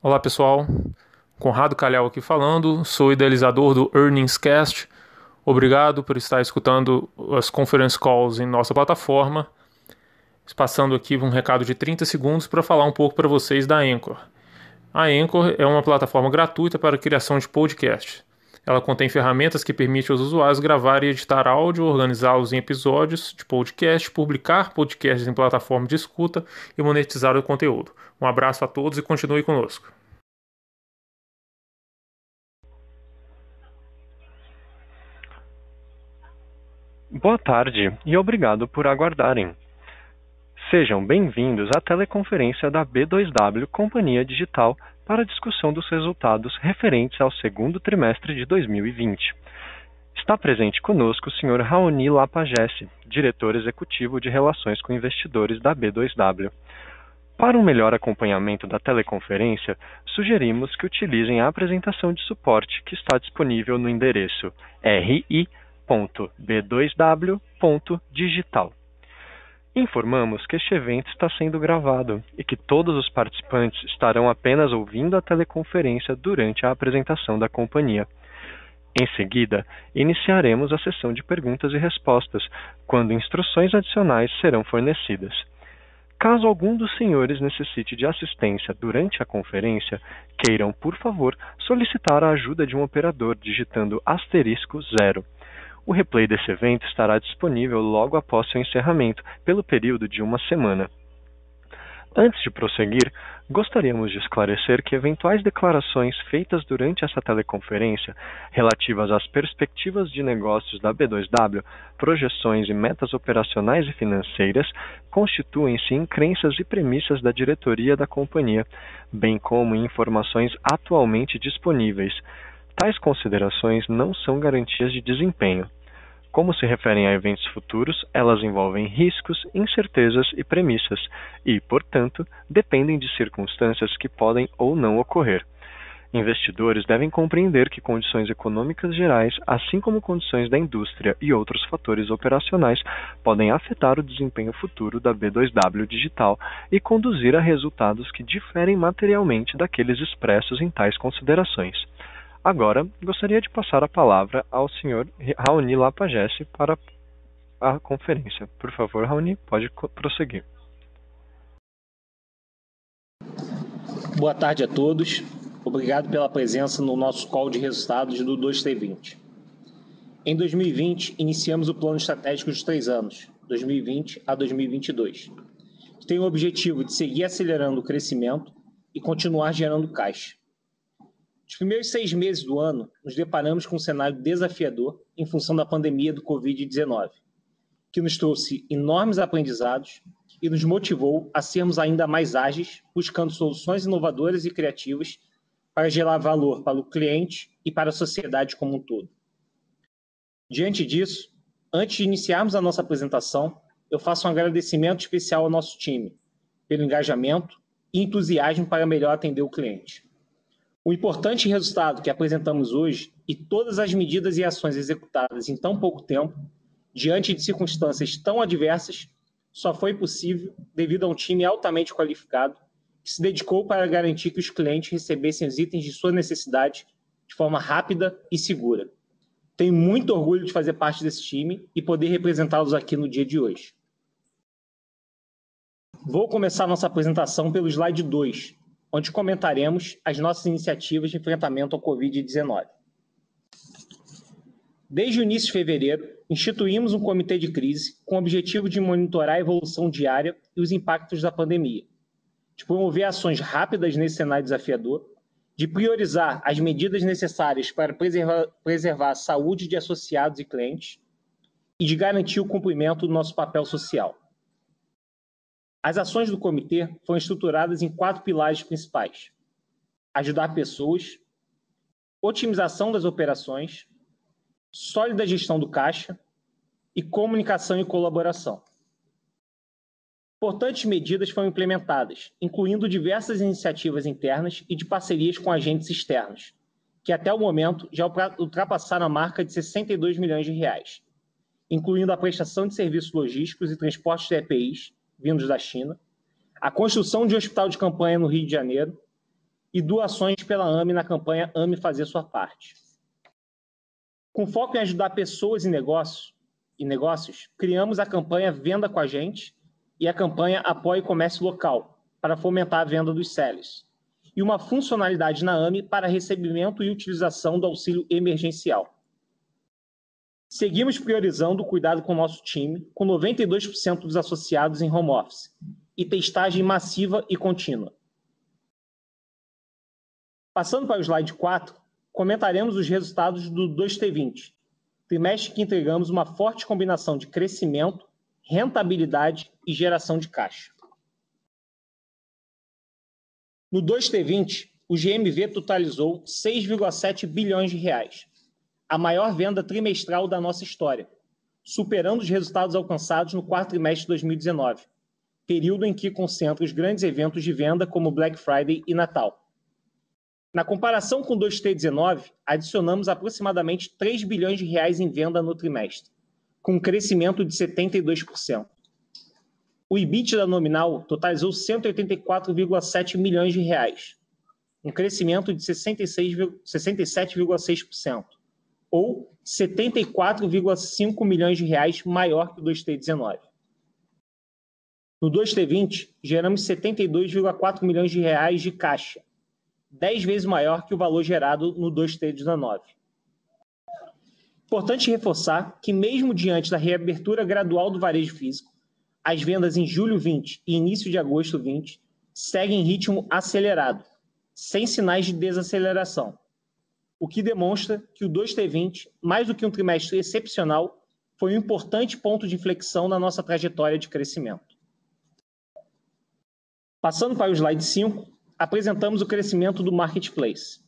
Olá pessoal, Conrado Calhau aqui falando, sou idealizador do Earnings Cast. Obrigado por estar escutando as conference calls em nossa plataforma. Passando aqui um recado de 30 segundos para falar um pouco para vocês da Anchor. A Anchor é uma plataforma gratuita para a criação de podcast. Ela contém ferramentas que permitem aos usuários gravar e editar áudio, organizá-los em episódios de podcast, publicar podcasts em plataforma de escuta e monetizar o conteúdo. Um abraço a todos e continue conosco. Boa tarde e obrigado por aguardarem. Sejam bem-vindos à teleconferência da B2W Companhia Digital para a discussão dos resultados referentes ao segundo trimestre de 2020. Está presente conosco o Sr. Raoni Lapagesse, diretor executivo de Relações com Investidores da B2W. Para um melhor acompanhamento da teleconferência, sugerimos que utilizem a apresentação de suporte que está disponível no endereço ri.b2w.digital. Informamos que este evento está sendo gravado e que todos os participantes estarão apenas ouvindo a teleconferência durante a apresentação da companhia. Em seguida, iniciaremos a sessão de perguntas e respostas, quando instruções adicionais serão fornecidas. Caso algum dos senhores necessite de assistência durante a conferência, queiram, por favor, solicitar a ajuda de um operador digitando *0. O replay desse evento estará disponível logo após seu encerramento, pelo período de uma semana. Antes de prosseguir, gostaríamos de esclarecer que eventuais declarações feitas durante essa teleconferência relativas às perspectivas de negócios da B2W, projeções e metas operacionais e financeiras constituem-se em crenças e premissas da diretoria da companhia, bem como em informações atualmente disponíveis. Tais considerações não são garantias de desempenho. Como se referem a eventos futuros, elas envolvem riscos, incertezas e premissas e, portanto, dependem de circunstâncias que podem ou não ocorrer. Investidores devem compreender que condições econômicas gerais, assim como condições da indústria e outros fatores operacionais, podem afetar o desempenho futuro da B2W Digital e conduzir a resultados que diferem materialmente daqueles expressos em tais considerações. Agora, gostaria de passar a palavra ao Sr. Raoni Lapagesse para a conferência. Por favor, Raoni, pode prosseguir. Boa tarde a todos. Obrigado pela presença no nosso call de resultados do 2T20. Em 2020, iniciamos o plano estratégico de 3 anos, 2020 a 2022, que tem o objetivo de seguir acelerando o crescimento e continuar gerando caixa. Nos primeiros 6 meses do ano, nos deparamos com um cenário desafiador em função da pandemia do Covid-19, que nos trouxe enormes aprendizados e nos motivou a sermos ainda mais ágeis, buscando soluções inovadoras e criativas para gerar valor para o cliente e para a sociedade como um todo. Diante disso, antes de iniciarmos a nossa apresentação, eu faço um agradecimento especial ao nosso time, pelo engajamento e entusiasmo para melhor atender o cliente. O importante resultado que apresentamos hoje e todas as medidas e ações executadas em tão pouco tempo, diante de circunstâncias tão adversas, só foi possível devido a um time altamente qualificado que se dedicou para garantir que os clientes recebessem os itens de sua necessidade de forma rápida e segura. Tenho muito orgulho de fazer parte desse time e poder representá-los aqui no dia de hoje. Vou começar nossa apresentação pelo slide 2, onde comentaremos as nossas iniciativas de enfrentamento ao Covid-19. Desde o início de fevereiro, instituímos um comitê de crise com o objetivo de monitorar a evolução diária e os impactos da pandemia, de promover ações rápidas nesse cenário desafiador, de priorizar as medidas necessárias para preservar a saúde de associados e clientes e de garantir o cumprimento do nosso papel social. As ações do comitê foram estruturadas em 4 pilares principais: ajudar pessoas, otimização das operações, sólida gestão do caixa e comunicação e colaboração. Importantes medidas foram implementadas, incluindo diversas iniciativas internas e de parcerias com agentes externos, que até o momento já ultrapassaram a marca de R$62 milhões, incluindo a prestação de serviços logísticos e transportes de EPIs, vindos da China, a construção de um hospital de campanha no Rio de Janeiro e doações pela AME na campanha AME Fazer Sua Parte. Com foco em ajudar pessoas e negócios, criamos a campanha Venda com a Gente e a campanha Apoie Comércio Local, para fomentar a venda dos sellers, e uma funcionalidade na AME para recebimento e utilização do auxílio emergencial. Seguimos priorizando o cuidado com o nosso time, com 92% dos associados em home office, e testagem massiva e contínua. Passando para o slide 4, comentaremos os resultados do 2T20, trimestre que entregamos uma forte combinação de crescimento, rentabilidade e geração de caixa. No 2T20, o GMV totalizou 6,7 bilhões de reais, a maior venda trimestral da nossa história, superando os resultados alcançados no quarto trimestre de 2019, período em que concentra os grandes eventos de venda como Black Friday e Natal. Na comparação com o 2T19, adicionamos aproximadamente 3 bilhões de reais em venda no trimestre, com um crescimento de 72%. O EBITDA nominal totalizou 184,7 milhões de reais, um crescimento de 67,6%, ou 74,5 milhões de reais maior que o 2T19. No 2T20, geramos 72,4 milhões de reais de caixa, 10 vezes maior que o valor gerado no 2T19. Importante reforçar que, mesmo diante da reabertura gradual do varejo físico, as vendas em julho 20 e início de agosto 20 seguem em ritmo acelerado, sem sinais de desaceleração, o que demonstra que o 2T20, mais do que um trimestre excepcional, foi um importante ponto de inflexão na nossa trajetória de crescimento. Passando para o slide 5, apresentamos o crescimento do Marketplace.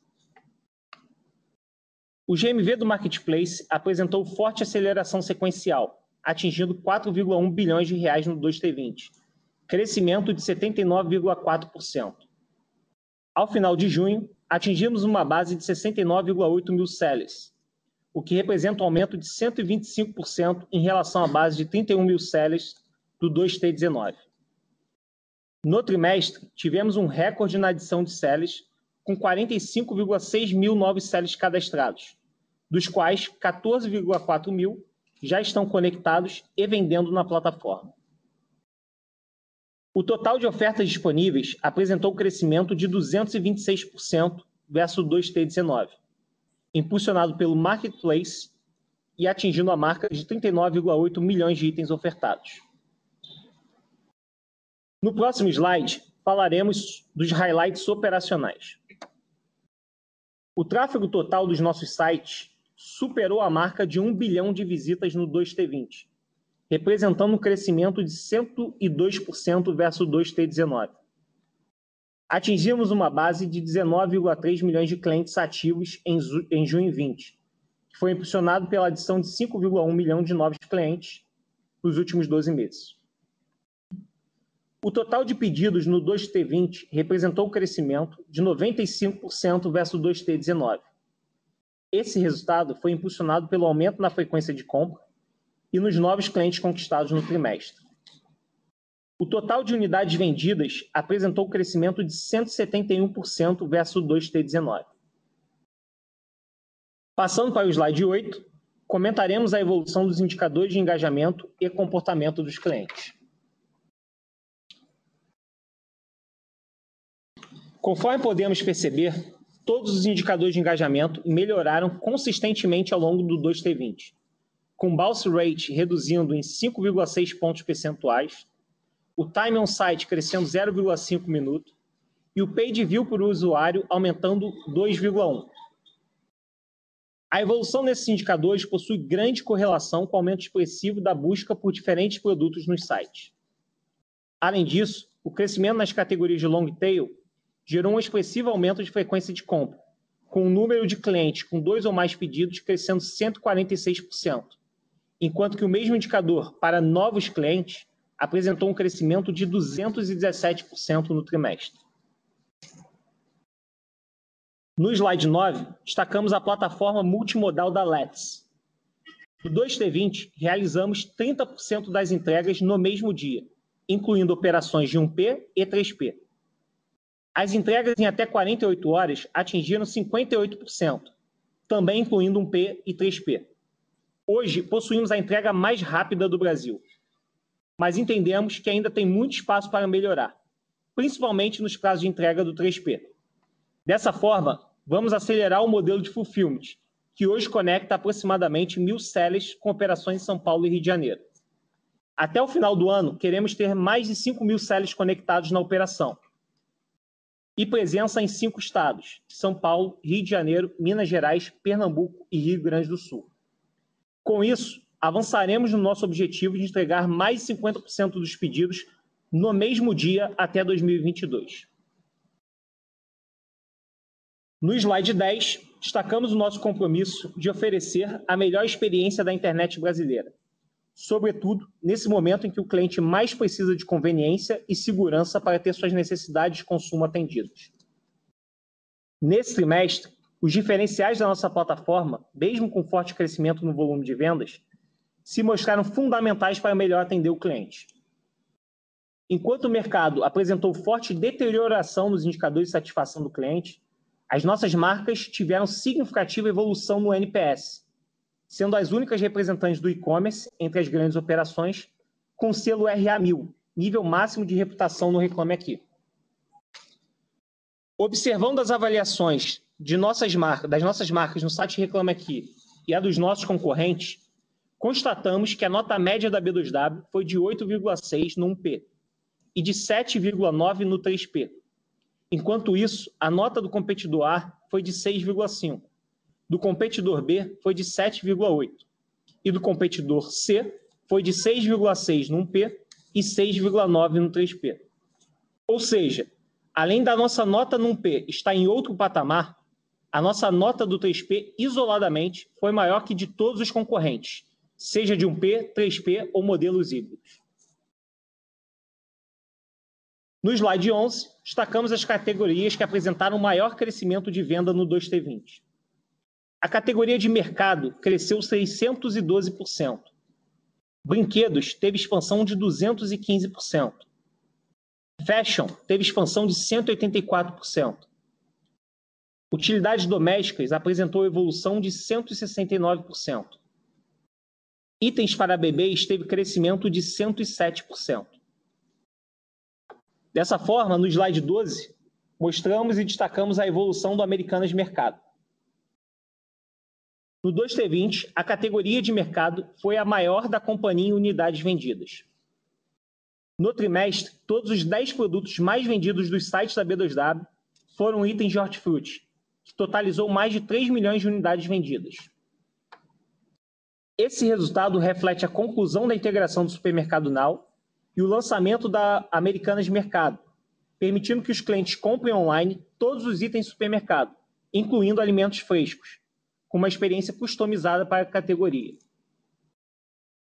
O GMV do Marketplace apresentou forte aceleração sequencial, atingindo 4,1 bilhões de reais no 2T20, crescimento de 79,4%. Ao final de junho, atingimos uma base de 69,8 mil sellers, o que representa um aumento de 125% em relação à base de 31 mil sellers do 2T19. No trimestre, tivemos um recorde na adição de sellers, com 45,6 mil novos sellers cadastrados, dos quais 14,4 mil já estão conectados e vendendo na plataforma. O total de ofertas disponíveis apresentou crescimento de 226% versus o 2T19, impulsionado pelo Marketplace e atingindo a marca de 39,8 milhões de itens ofertados. No próximo slide, falaremos dos highlights operacionais. O tráfego total dos nossos sites superou a marca de 1 bilhão de visitas no 2T20, representando um crescimento de 102% versus o 2T19. Atingimos uma base de 19,3 milhões de clientes ativos em junho 20, que foi impulsionado pela adição de 5,1 milhão de novos clientes nos últimos 12 meses. O total de pedidos no 2T20 representou um crescimento de 95% versus o 2T19. Esse resultado foi impulsionado pelo aumento na frequência de compra e nos novos clientes conquistados no trimestre. O total de unidades vendidas apresentou um crescimento de 171% versus o 2T19. Passando para o slide 8, comentaremos a evolução dos indicadores de engajamento e comportamento dos clientes. Conforme podemos perceber, todos os indicadores de engajamento melhoraram consistentemente ao longo do 2T20, com bounce rate reduzindo em 5,6 pontos percentuais, o time on site crescendo 0,5 minuto e o page view por usuário aumentando 2,1. A evolução desses indicadores possui grande correlação com o aumento expressivo da busca por diferentes produtos nos sites. Além disso, o crescimento nas categorias de long tail gerou um expressivo aumento de frequência de compra, com o número de clientes com 2 ou mais pedidos crescendo 146%, enquanto que o mesmo indicador para novos clientes apresentou um crescimento de 217% no trimestre. No slide 9, destacamos a plataforma multimodal da Let's. No 2T20, realizamos 30% das entregas no mesmo dia, incluindo operações de 1P e 3P. As entregas em até 48 horas atingiram 58%, também incluindo 1P e 3P. Hoje, possuímos a entrega mais rápida do Brasil, mas entendemos que ainda tem muito espaço para melhorar, principalmente nos prazos de entrega do 3P. Dessa forma, vamos acelerar o modelo de fulfillment, que hoje conecta aproximadamente 1.000 sellers com operações em São Paulo e Rio de Janeiro. Até o final do ano, queremos ter mais de 5.000 sellers conectados na operação e presença em 5 estados: São Paulo, Rio de Janeiro, Minas Gerais, Pernambuco e Rio Grande do Sul. Com isso, avançaremos no nosso objetivo de entregar mais de 50% dos pedidos no mesmo dia até 2022. No slide 10, destacamos o nosso compromisso de oferecer a melhor experiência da internet brasileira, sobretudo nesse momento em que o cliente mais precisa de conveniência e segurança para ter suas necessidades de consumo atendidas. Nesse trimestre, os diferenciais da nossa plataforma, mesmo com forte crescimento no volume de vendas, se mostraram fundamentais para melhor atender o cliente. Enquanto o mercado apresentou forte deterioração nos indicadores de satisfação do cliente, as nossas marcas tiveram significativa evolução no NPS, sendo as únicas representantes do e-commerce entre as grandes operações com selo RA1000, nível máximo de reputação no Reclame Aqui. Observando as avaliações das nossas marcas no site Reclame Aqui e a dos nossos concorrentes, constatamos que a nota média da B2W foi de 8,6 no 1P e de 7,9 no 3P. Enquanto isso, a nota do competidor A foi de 6,5, do competidor B foi de 7,8 e do competidor C foi de 6,6 no 1P e 6,9 no 3P. Ou seja, além da nossa nota no 1P estar em outro patamar, a nossa nota do 3P isoladamente foi maior que de todos os concorrentes, seja de 1P, 3P ou modelos híbridos. No slide 11, destacamos as categorias que apresentaram maior crescimento de venda no 2T20. A categoria de mercado cresceu 612%. Brinquedos teve expansão de 215%. Fashion teve expansão de 184%. Utilidades domésticas apresentou evolução de 169%. Itens para bebês teve crescimento de 107%. Dessa forma, no slide 12, mostramos e destacamos a evolução do Americanas Mercado. No 2T20, a categoria de mercado foi a maior da companhia em unidades vendidas. No trimestre, todos os 10 produtos mais vendidos dos sites da B2W foram itens de hortifruti, que totalizou mais de 3 milhões de unidades vendidas. Esse resultado reflete a conclusão da integração do Supermercado Now e o lançamento da Americanas Mercado, permitindo que os clientes comprem online todos os itens do supermercado, incluindo alimentos frescos, com uma experiência customizada para a categoria.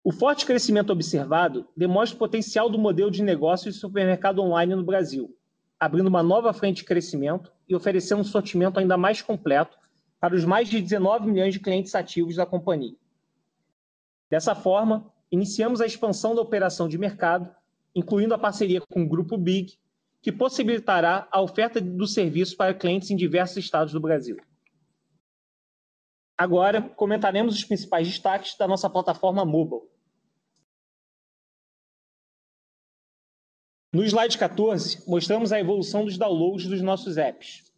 O forte crescimento observado demonstra o potencial do modelo de negócio de supermercado online no Brasil, abrindo uma nova frente de crescimento e oferecendo um sortimento ainda mais completo para os mais de 19 milhões de clientes ativos da companhia. Dessa forma, iniciamos a expansão da operação de mercado, incluindo a parceria com o Grupo Big, que possibilitará a oferta do serviço para clientes em diversos estados do Brasil. Agora, comentaremos os principais destaques da nossa plataforma mobile. No slide 14, mostramos a evolução dos downloads dos nossos apps.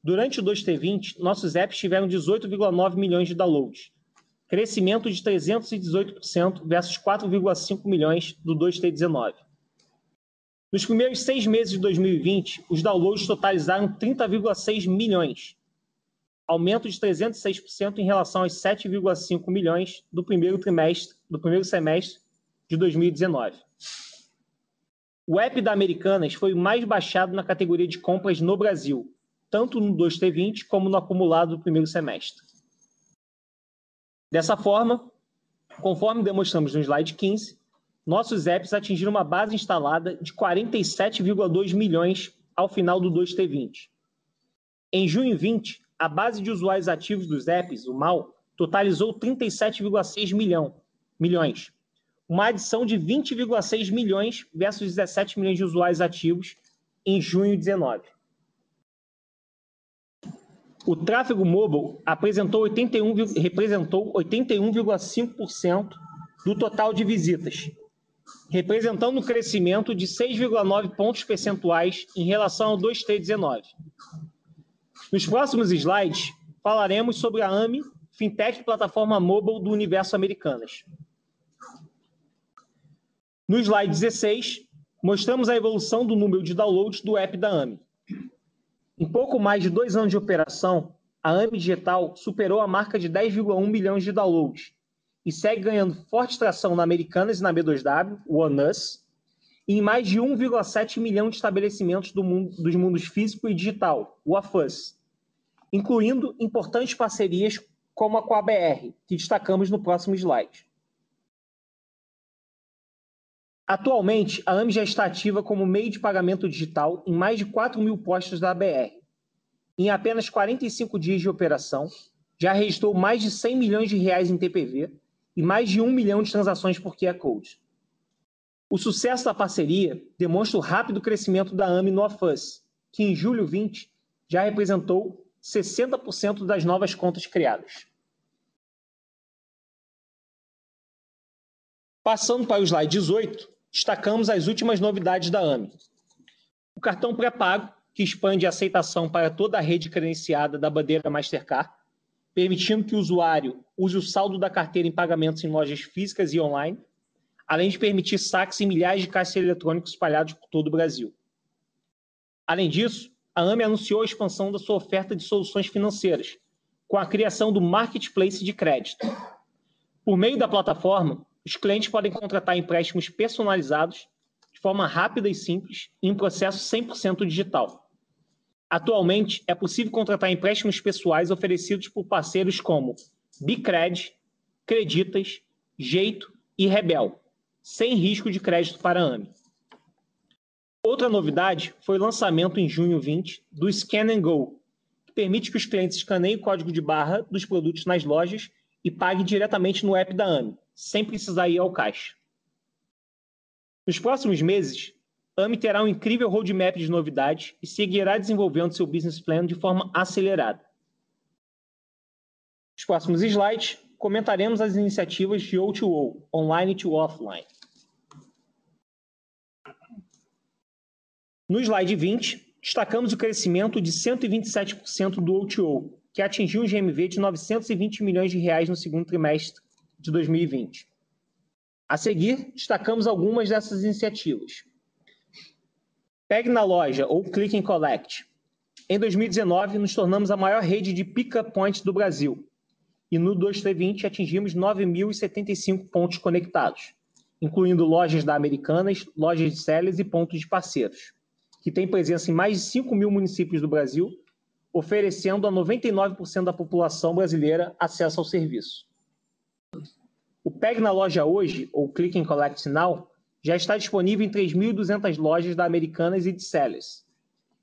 Durante o 2T20, nossos apps tiveram 18,9 milhões de downloads, crescimento de 318% versus 4,5 milhões do 2T19. Nos primeiros 6 meses de 2020, os downloads totalizaram 30,6 milhões, aumento de 306% em relação aos 7,5 milhões do primeiro semestre de 2019. O app da Americanas foi o mais baixado na categoria de compras no Brasil, tanto no 2T20 como no acumulado do primeiro semestre. Dessa forma, conforme demonstramos no slide 15, nossos apps atingiram uma base instalada de 47,2 milhões ao final do 2T20. Em junho 20, a base de usuários ativos dos apps, o MAU, totalizou 37,6 milhões, uma adição de 20,6 milhões versus 17 milhões de usuários ativos em junho 19. O tráfego mobile representou 81,5% do total de visitas, representando um crescimento de 6,9 pontos percentuais em relação ao 2T19. Nos próximos slides, falaremos sobre a AMI, fintech plataforma mobile do universo Americanas. No slide 16, mostramos a evolução do número de downloads do app da AMI. Em pouco mais de 2 anos de operação, a AMI Digital superou a marca de 10,1 milhões de downloads e segue ganhando forte tração na Americanas e na B2W, o OneUs, e em mais de 1,7 milhão de estabelecimentos dos mundos físico e digital, o AFUS, incluindo importantes parcerias como a com a BR, que destacamos no próximo slide. Atualmente, a AMI já está ativa como meio de pagamento digital em mais de 4 mil postos da BR. Em apenas 45 dias de operação, já registrou mais de 100 milhões de reais em TPV e mais de 1 milhão de transações por QR Code. O sucesso da parceria demonstra o rápido crescimento da AMI no AFUS, que em julho 20 já representou 60% das novas contas criadas. Passando para o slide 18, destacamos as últimas novidades da AMI. O cartão pré-pago, que expande a aceitação para toda a rede credenciada da bandeira Mastercard, permitindo que o usuário use o saldo da carteira em pagamentos em lojas físicas e online, além de permitir saques em milhares de caixas eletrônicos espalhados por todo o Brasil. Além disso, a AMI anunciou a expansão da sua oferta de soluções financeiras, com a criação do Marketplace de crédito. Por meio da plataforma, os clientes podem contratar empréstimos personalizados de forma rápida e simples em um processo 100% digital. Atualmente, é possível contratar empréstimos pessoais oferecidos por parceiros como Bicred, Creditas, Jeito e Rebel, sem risco de crédito para a AMI. Outra novidade foi o lançamento em junho 20 do Scan & Go, que permite que os clientes escaneiem o código de barra dos produtos nas lojas e paguem diretamente no app da AMI, sem precisar ir ao caixa. Nos próximos meses, a AMI terá um incrível roadmap de novidades e seguirá desenvolvendo seu business plan de forma acelerada. Nos próximos slides, comentaremos as iniciativas de O2O, Online to Offline. No slide 20, destacamos o crescimento de 127% do O2O, que atingiu um GMV de 920 milhões de reais no segundo trimestre de 2020. A seguir, destacamos algumas dessas iniciativas. Pegue na loja ou Click and Collect. Em 2019, nos tornamos a maior rede de pick-up points do Brasil e no 2T20 atingimos 9.075 pontos conectados, incluindo lojas da Americanas, lojas de sellers e pontos de parceiros, que têm presença em mais de 5 mil municípios do Brasil, oferecendo a 99% da população brasileira acesso ao serviço. O Pegue na Loja Hoje, ou Click and Collect Now, já está disponível em 3.200 lojas da Americanas e de sellers,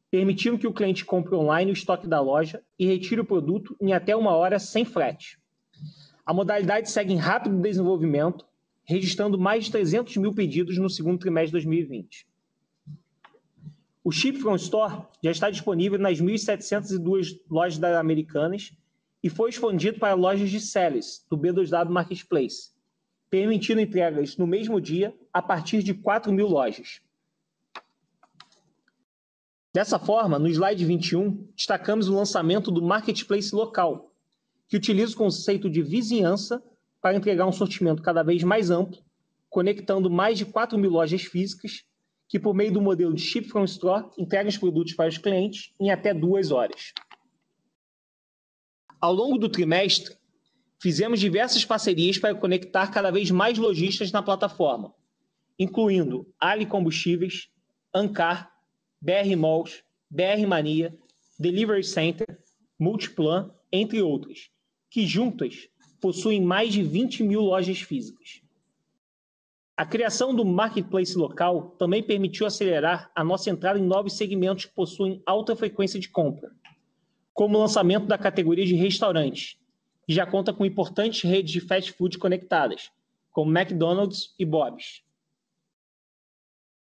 permitindo que o cliente compre online o estoque da loja e retire o produto em até 1 hora sem frete. A modalidade segue em rápido desenvolvimento, registrando mais de 300 mil pedidos no segundo trimestre de 2020. O Ship from Store já está disponível nas 1.702 lojas da Americanas e foi expandido para lojas de sellers do B2W Marketplace, permitindo entregas no mesmo dia a partir de 4.000 lojas. Dessa forma, no slide 21, destacamos o lançamento do Marketplace Local, que utiliza o conceito de vizinhança para entregar um sortimento cada vez mais amplo, conectando mais de 4.000 lojas físicas, que por meio do modelo de Ship from Store entregam os produtos para os clientes em até 2 horas. Ao longo do trimestre, fizemos diversas parcerias para conectar cada vez mais lojistas na plataforma, incluindo Ali Combustíveis, Ancar, BR Malls, BR Mania, Delivery Center, Multiplan, entre outras, que juntas possuem mais de 20.000 lojas físicas. A criação do Marketplace Local também permitiu acelerar a nossa entrada em novos segmentos que possuem alta frequência de compra, como o lançamento da categoria de restaurantes, que já conta com importantes redes de fast food conectadas, como McDonald's e Bob's.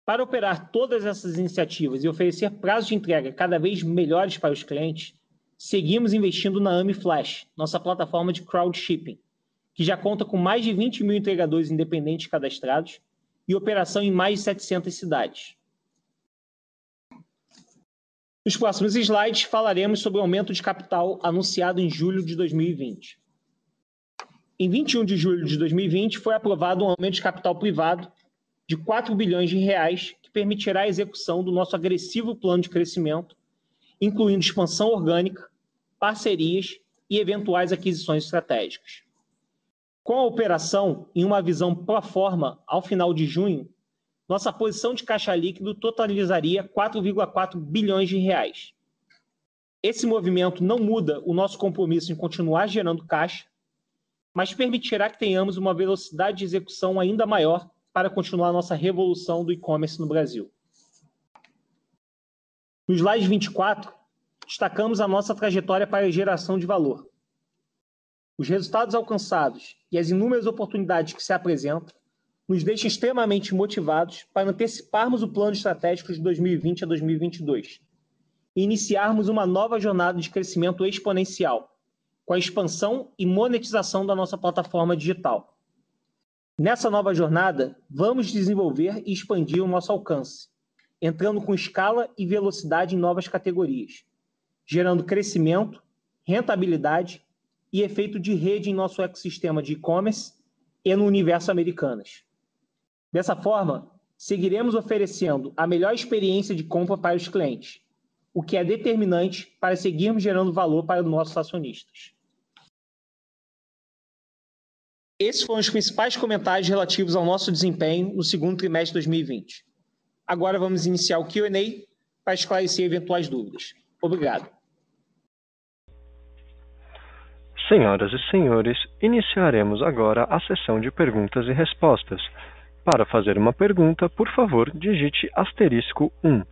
Para operar todas essas iniciativas e oferecer prazos de entrega cada vez melhores para os clientes, seguimos investindo na AMI Flash, nossa plataforma de crowdshipping, que já conta com mais de 20 mil entregadores independentes cadastrados e operação em mais de 700 cidades. Nos próximos slides, falaremos sobre o aumento de capital anunciado em julho de 2020. Em 21 de julho de 2020, foi aprovado um aumento de capital privado de 4 bilhões de reais, que permitirá a execução do nosso agressivo plano de crescimento, incluindo expansão orgânica, parcerias e eventuais aquisições estratégicas. Com a operação, em uma visão pro forma, ao final de junho, nossa posição de caixa líquido totalizaria 4,4 bilhões de reais. Esse movimento não muda o nosso compromisso em continuar gerando caixa, mas permitirá que tenhamos uma velocidade de execução ainda maior para continuar a nossa revolução do e-commerce no Brasil. No slide 24, destacamos a nossa trajetória para a geração de valor. Os resultados alcançados e as inúmeras oportunidades que se apresentam nos deixam extremamente motivados para anteciparmos o plano estratégico de 2020 a 2022 e iniciarmos uma nova jornada de crescimento exponencial, com a expansão e monetização da nossa plataforma digital. Nessa nova jornada, vamos desenvolver e expandir o nosso alcance, entrando com escala e velocidade em novas categorias, gerando crescimento, rentabilidade e efeito de rede em nosso ecossistema de e-commerce e no universo Americanas. Dessa forma, seguiremos oferecendo a melhor experiência de compra para os clientes, o que é determinante para seguirmos gerando valor para os nossos acionistas. Esses foram os principais comentários relativos ao nosso desempenho no segundo trimestre de 2020. Agora vamos iniciar o Q&A para esclarecer eventuais dúvidas. Obrigado. Senhoras e senhores, iniciaremos agora a sessão de perguntas e respostas. Para fazer uma pergunta, por favor, digite *1.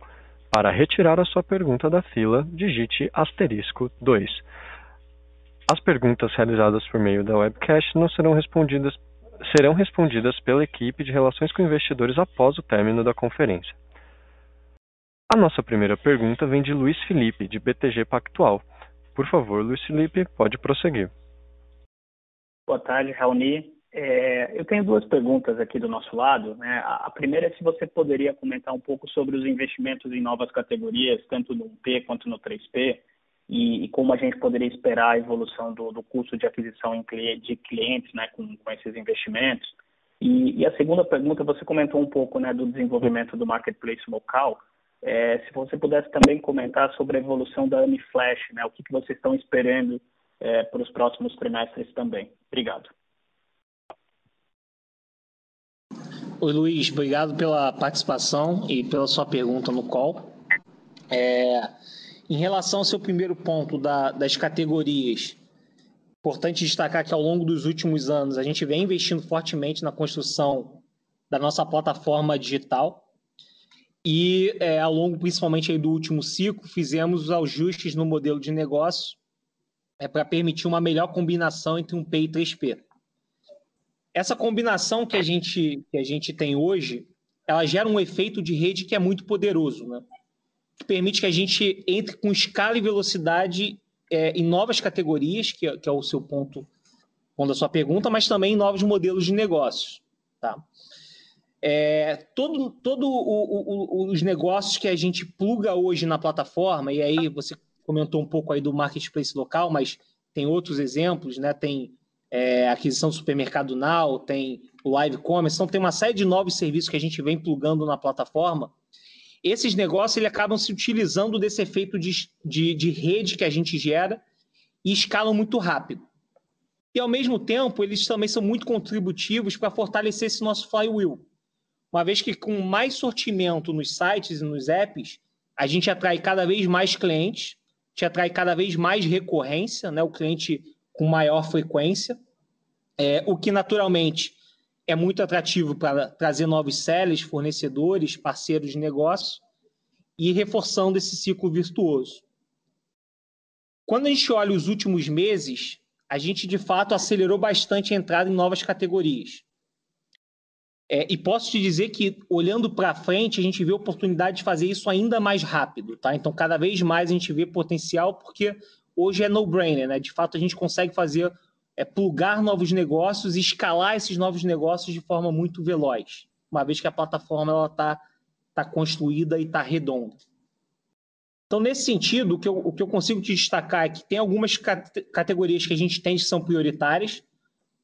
Para retirar a sua pergunta da fila, digite *2. As perguntas realizadas por meio da webcast não serão respondidas pela equipe de relações com investidores após o término da conferência. A nossa primeira pergunta vem de Luiz Felipe, de BTG Pactual. Por favor, Luiz Felipe, pode prosseguir. Boa tarde, Raoni. Eu tenho duas perguntas aqui do nosso lado, né? A primeira é se você poderia comentar um pouco sobre os investimentos em novas categorias, tanto no 1P quanto no 3P, e como a gente poderia esperar a evolução do custo de aquisição de clientes, né, com esses investimentos. E a segunda pergunta, você comentou um pouco, né, do desenvolvimento do marketplace local. Se você pudesse também comentar sobre a evolução da AMI Flash, né, o que vocês estão esperando para os próximos trimestres também. Obrigado. Oi, Luiz, obrigado pela participação e pela sua pergunta no call. Em relação ao seu primeiro ponto das categorias, importante destacar que ao longo dos últimos anos a gente vem investindo fortemente na construção da nossa plataforma digital e ao longo principalmente aí do último ciclo fizemos os ajustes no modelo de negócio para permitir uma melhor combinação entre 1P e 3P. Essa combinação que a gente tem hoje, ela gera um efeito de rede que é muito poderoso, né? Que permite que a gente entre com escala e velocidade em novas categorias, que é o seu ponto da sua pergunta, mas também em novos modelos de negócios. Tá? Os negócios que a gente pluga hoje na plataforma, e aí você comentou um pouco aí do marketplace local, mas tem outros exemplos, né? Tem aquisição do supermercado Now, tem o live commerce, então tem uma série de novos serviços que a gente vem plugando na plataforma. Esses negócios eles acabam se utilizando desse efeito de rede que a gente gera e escalam muito rápido. E, ao mesmo tempo, eles também são muito contributivos para fortalecer esse nosso flywheel. Uma vez que com mais sortimento nos sites e nos apps, a gente atrai cada vez mais clientes, te atrai cada vez mais recorrência, né? O cliente com maior frequência, o que naturalmente é muito atrativo para trazer novos sellers, fornecedores, parceiros de negócio e reforçando esse ciclo virtuoso. Quando a gente olha os últimos meses, a gente de fato acelerou bastante a entrada em novas categorias. E posso te dizer que, olhando para frente, a gente vê a oportunidade de fazer isso ainda mais rápido. Tá? Então, cada vez mais a gente vê potencial, porque hoje é no-brainer, né? De fato, a gente consegue fazer, plugar novos negócios e escalar esses novos negócios de forma muito veloz, uma vez que a plataforma está construída e está redonda. Então, nesse sentido, o que eu consigo te destacar é que tem algumas categorias que a gente tem que são prioritárias.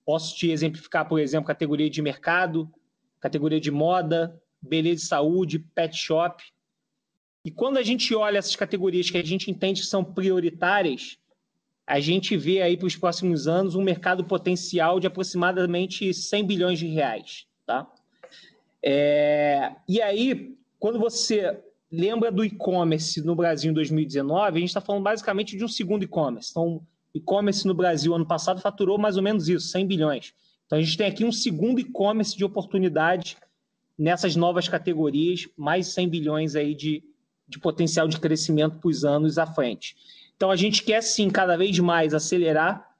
Posso te exemplificar, por exemplo, categoria de mercado, categoria de moda, beleza e saúde, pet shop. E quando a gente olha essas categorias que a gente entende que são prioritárias, a gente vê aí para os próximos anos um mercado potencial de aproximadamente 100 bilhões de reais. Tá? E aí, quando você lembra do e-commerce no Brasil em 2019, a gente está falando basicamente de um segundo e-commerce. Então, e-commerce no Brasil ano passado faturou mais ou menos isso, 100 bilhões. Então, a gente tem aqui um segundo e-commerce de oportunidade nessas novas categorias, mais 100 bilhões aí de potencial de crescimento para os anos à frente. Então, a gente quer, sim, cada vez mais acelerar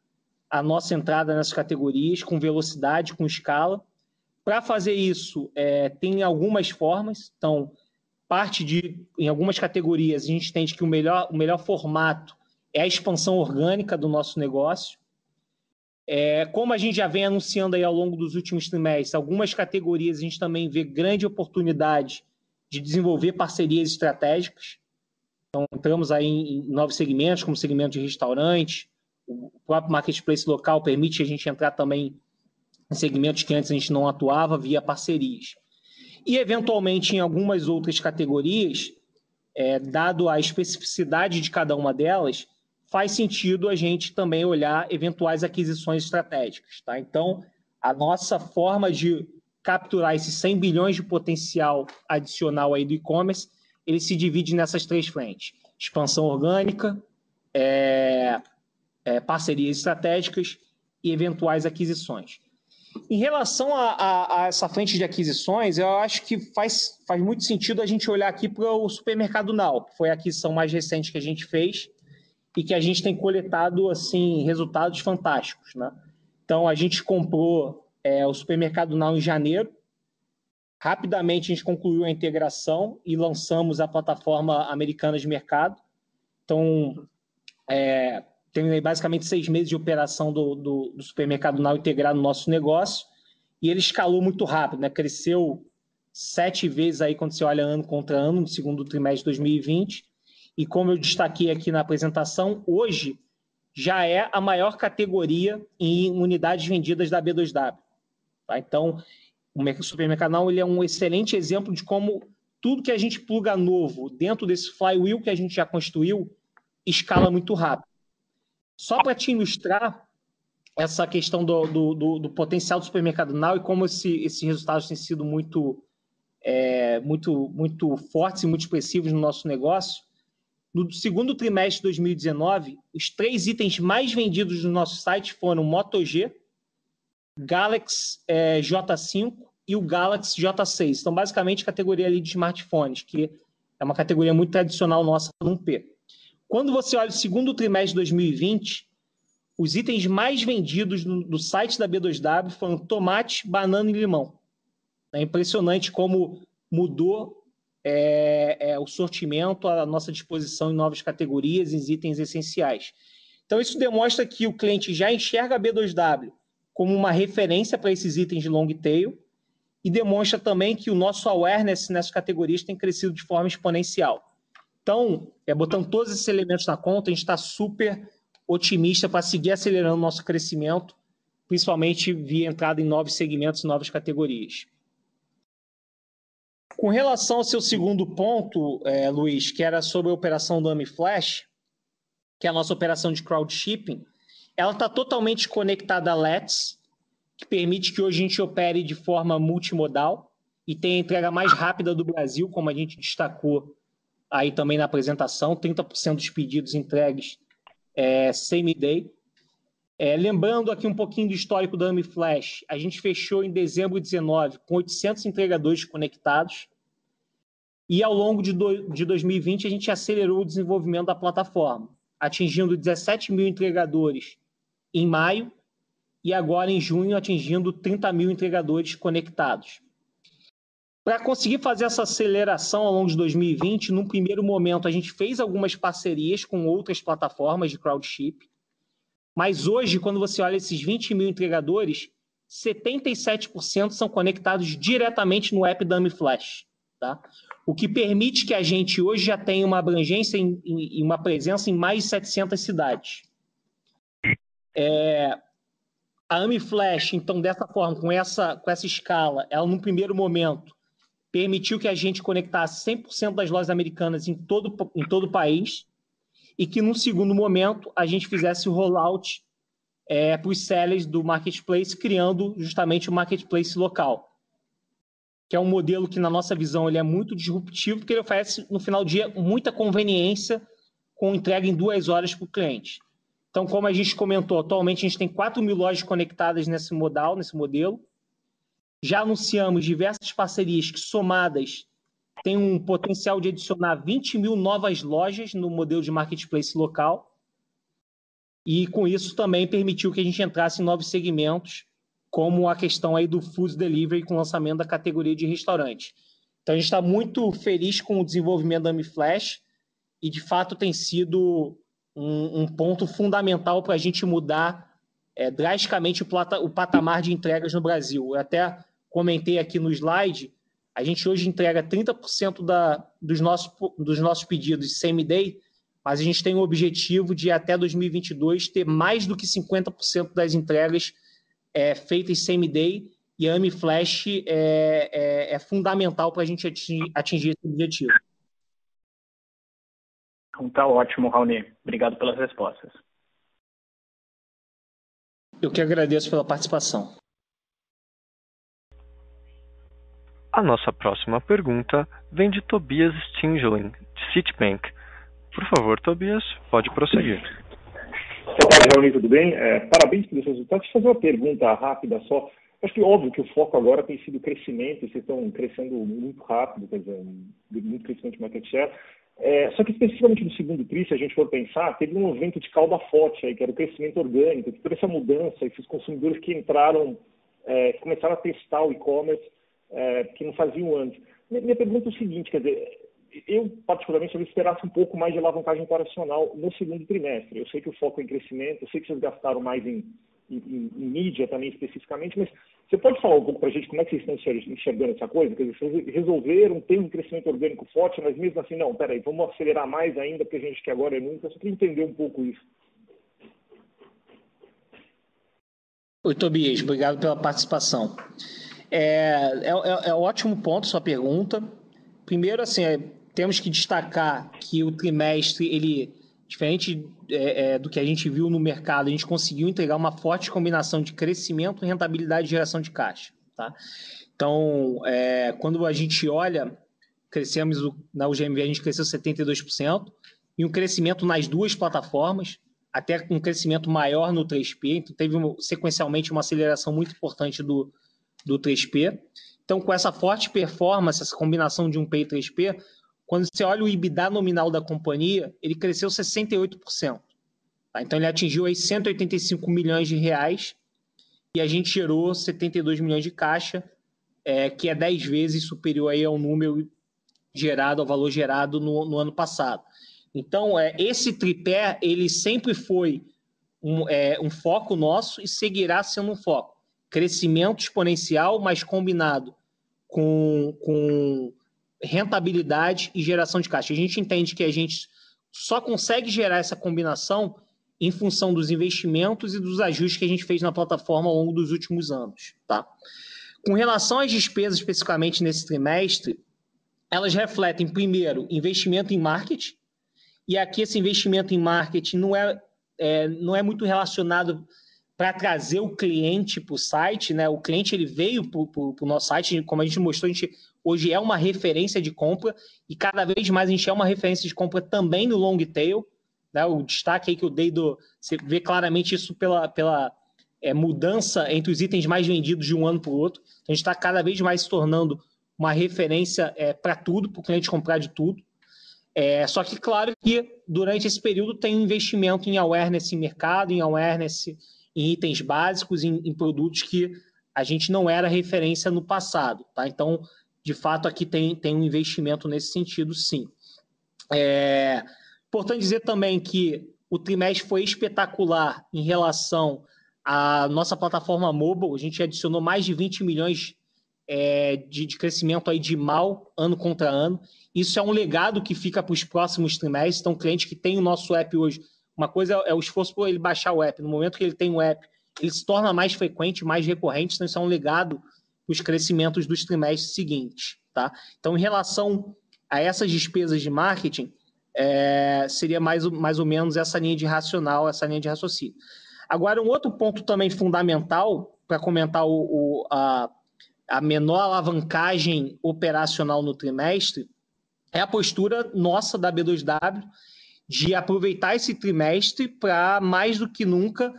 a nossa entrada nessas categorias com velocidade, com escala. Para fazer isso, tem algumas formas. Então, em algumas categorias, a gente entende que o melhor formato é a expansão orgânica do nosso negócio. Como a gente já vem anunciando aí ao longo dos últimos trimestres, algumas categorias a gente também vê grande oportunidade de desenvolver parcerias estratégicas. Então, entramos aí em novos segmentos, como o segmento de restaurante. O próprio marketplace local permite a gente entrar também em segmentos que antes a gente não atuava via parcerias. E, eventualmente, em algumas outras categorias, dado a especificidade de cada uma delas, faz sentido a gente também olhar eventuais aquisições estratégicas. Tá? Então, a nossa forma de capturar esses 100 bilhões de potencial adicional aí do e-commerce, ele se divide nessas três frentes. Expansão orgânica, parcerias estratégicas e eventuais aquisições. Em relação a essa frente de aquisições, eu acho que faz muito sentido a gente olhar aqui para o Supermercado Now, que foi a aquisição mais recente que a gente fez e que a gente tem coletado assim, resultados fantásticos. Né? Então, a gente comprou o Supermercado Now em janeiro. Rapidamente, a gente concluiu a integração e lançamos a plataforma americana de mercado. Então, tem basicamente 6 meses de operação do Supermercado Now integrado no nosso negócio, e ele escalou muito rápido, né? Cresceu 7 vezes aí quando você olha ano contra ano, no segundo trimestre de 2020, e como eu destaquei aqui na apresentação, hoje já é a maior categoria em unidades vendidas da B2W. Tá? Então, o Supermercado Now ele é um excelente exemplo de como tudo que a gente pluga novo dentro desse flywheel que a gente já construiu escala muito rápido. Só para te ilustrar essa questão do potencial do Supermercado Now e como esses resultados têm sido muito fortes e muito expressivos no nosso negócio, no segundo trimestre de 2019, os 3 itens mais vendidos no nosso site foram Moto G, Galaxy J5 e o Galaxy J6. Então, basicamente, categoria ali de smartphones, que é uma categoria muito tradicional nossa no 1P. Quando você olha o segundo trimestre de 2020, os itens mais vendidos do site da B2W foram tomate, banana e limão. É impressionante como mudou o sortimento, a nossa disposição em novas categorias, em itens essenciais. Então, isso demonstra que o cliente já enxerga a B2W como uma referência para esses itens de long tail e demonstra também que o nosso awareness nessas categorias tem crescido de forma exponencial. Então, botando todos esses elementos na conta, a gente está super otimista para seguir acelerando o nosso crescimento, principalmente via entrada em novos segmentos e novas categorias. Com relação ao seu segundo ponto, Luiz, que era sobre a operação do AmiFlash, que é a nossa operação de crowdshipping, ela está totalmente conectada à Let's, que permite que hoje a gente opere de forma multimodal e tenha a entrega mais rápida do Brasil, como a gente destacou aí também na apresentação, 30% dos pedidos entregues same day. Lembrando aqui um pouquinho do histórico da AmiFlash, a gente fechou em dezembro de 2019 com 800 entregadores conectados e ao longo de 2020 a gente acelerou o desenvolvimento da plataforma, atingindo 17 mil entregadores em maio e agora em junho atingindo 30 mil entregadores conectados. Para conseguir fazer essa aceleração ao longo de 2020, num primeiro momento, a gente fez algumas parcerias com outras plataformas de crowdship, mas hoje, quando você olha esses 20 mil entregadores, 77% são conectados diretamente no app da AmiFlash, tá? O que permite que a gente hoje já tenha uma abrangência e uma presença em mais de 700 cidades. A AmiFlash, então, dessa forma, com essa escala, ela, num primeiro momento, permitiu que a gente conectasse 100% das lojas americanas em todo o país e que, num segundo momento, a gente fizesse o rollout para os sellers do marketplace, criando justamente o marketplace local, que é um modelo que, na nossa visão, ele é muito disruptivo, porque ele oferece, no final do dia, muita conveniência com entrega em 2 horas para o cliente. Então, como a gente comentou, atualmente a gente tem 4 mil lojas conectadas nesse modelo. Já anunciamos diversas parcerias que, somadas, têm um potencial de adicionar 20 mil novas lojas no modelo de marketplace local. E, com isso, também permitiu que a gente entrasse em novos segmentos, como a questão aí do food delivery com o lançamento da categoria de restaurante. Então, a gente está muito feliz com o desenvolvimento da AmiFlash e, de fato, tem sido um ponto fundamental para a gente mudar drasticamente o patamar de entregas no Brasil. Eu até comentei aqui no slide, a gente hoje entrega 30% dos nossos pedidos same-day, mas a gente tem o objetivo de, até 2022, ter mais do que 50% das entregas feitas same-day, e a AmiFlash é fundamental para a gente atingir esse objetivo. Então tá ótimo, Raoni. Obrigado pelas respostas. Eu que agradeço pela participação. A nossa próxima pergunta vem de Tobias Stingelin, de Citibank. Por favor, Tobias, pode prosseguir. Boa tarde, Raoni, tudo bem? Parabéns pelos resultados. Deixa eu fazer uma pergunta rápida só. Acho que óbvio que o foco agora tem sido o crescimento, vocês estão crescendo muito rápido, quer dizer, muito crescimento de market share. Só que especificamente no segundo TRI, se a gente for pensar, teve um evento de cauda forte aí, que era o crescimento orgânico, toda essa mudança, esses consumidores que entraram, começaram a testar o e-commerce, que não faziam antes. Minha pergunta é o seguinte, quer dizer, eu particularmente eu esperasse um pouco mais de alavancagem operacional no segundo trimestre. Eu sei que o foco é em crescimento, eu sei que vocês gastaram mais em mídia também especificamente, mas você pode falar um pouco para a gente como é que vocês estão enxergando essa coisa? Quer dizer, vocês resolveram ter um crescimento orgânico forte, mas mesmo assim, não, peraí, vamos acelerar mais ainda, porque a gente quer agora é nunca. Só queria entender um pouco isso. Oi, Tobias, obrigado pela participação. É um ótimo ponto sua pergunta. Primeiro, assim, temos que destacar que o trimestre, ele, diferente do que a gente viu no mercado, a gente conseguiu entregar uma forte combinação de crescimento, rentabilidade e geração de caixa. Tá? Então, quando a gente olha, crescemos na UGMV, a gente cresceu 72%, e um crescimento nas duas plataformas, até com um crescimento maior no 3P, então teve sequencialmente uma aceleração muito importante do 3P. Então, com essa forte performance, essa combinação de 1P e 3P, quando você olha o EBITDA nominal da companhia, ele cresceu 68%. Tá? Então, ele atingiu aí 185 milhões de reais e a gente gerou 72 milhões de caixa, que é 10 vezes superior aí ao número gerado, ao valor gerado no ano passado. Então, esse tripé, ele sempre foi um foco nosso e seguirá sendo um foco. Crescimento exponencial, mas combinado com rentabilidade e geração de caixa. A gente entende que a gente só consegue gerar essa combinação em função dos investimentos e dos ajustes que a gente fez na plataforma ao longo dos últimos anos. Tá? Com relação às despesas, especificamente nesse trimestre, elas refletem, primeiro, investimento em marketing, e aqui esse investimento em marketing não é muito relacionado para trazer o cliente para o site, né? O cliente ele veio para o nosso site, como a gente mostrou, a gente hoje é uma referência de compra e cada vez mais a gente é uma referência de compra também no long tail, né? O destaque aí que eu dei você vê claramente isso pela mudança entre os itens mais vendidos de um ano para o outro. Então, a gente está cada vez mais se tornando uma referência para tudo, para o cliente comprar de tudo. Só que, claro que durante esse período tem um investimento em awareness em mercado, em awareness em itens básicos, em produtos que a gente não era referência no passado. Tá? Então, de fato aqui tem um investimento nesse sentido, sim. Importante dizer também que o trimestre foi espetacular em relação à nossa plataforma mobile. A gente adicionou mais de 20 milhões de crescimento aí de MAU, ano contra ano. Isso é um legado que fica para os próximos trimestres. Então, o cliente que tem o nosso app hoje, uma coisa é o esforço por ele baixar o app. No momento que ele tem o app, ele se torna mais frequente, mais recorrente. Então, isso é um legado para os crescimentos dos trimestres seguintes. Tá? Então, em relação a essas despesas de marketing, seria mais ou menos essa linha de racional, essa linha de raciocínio. Agora, um outro ponto também fundamental para comentar a menor alavancagem operacional no trimestre é a postura nossa da B2W de aproveitar esse trimestre para, mais do que nunca,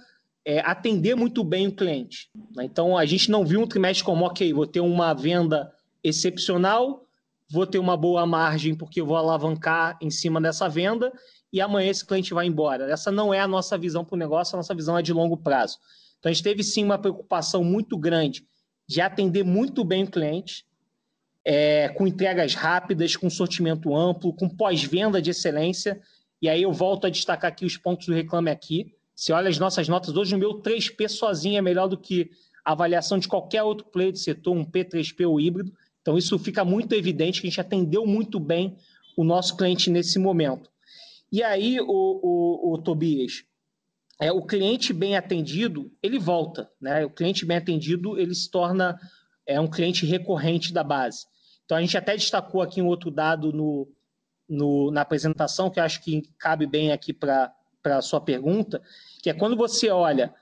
atender muito bem o cliente. Então, a gente não viu um trimestre como, ok, vou ter uma venda excepcional, vou ter uma boa margem porque eu vou alavancar em cima dessa venda e amanhã esse cliente vai embora. Essa não é a nossa visão para o negócio, a nossa visão é de longo prazo. Então, a gente teve sim uma preocupação muito grande de atender muito bem o cliente, com entregas rápidas, com sortimento amplo, com pós-venda de excelência. E aí eu volto a destacar aqui os pontos do Reclame Aqui. Você olha as nossas notas, hoje o meu 3P sozinho é melhor do que a avaliação de qualquer outro player do setor, um P3P ou híbrido. Então isso fica muito evidente que a gente atendeu muito bem o nosso cliente nesse momento. E aí, o Tobias, o cliente bem atendido, ele volta, né? O cliente bem atendido, ele se torna um cliente recorrente da base. Então, a gente até destacou aqui um outro dado na apresentação, que eu acho que cabe bem aqui para a sua pergunta, que é quando você olha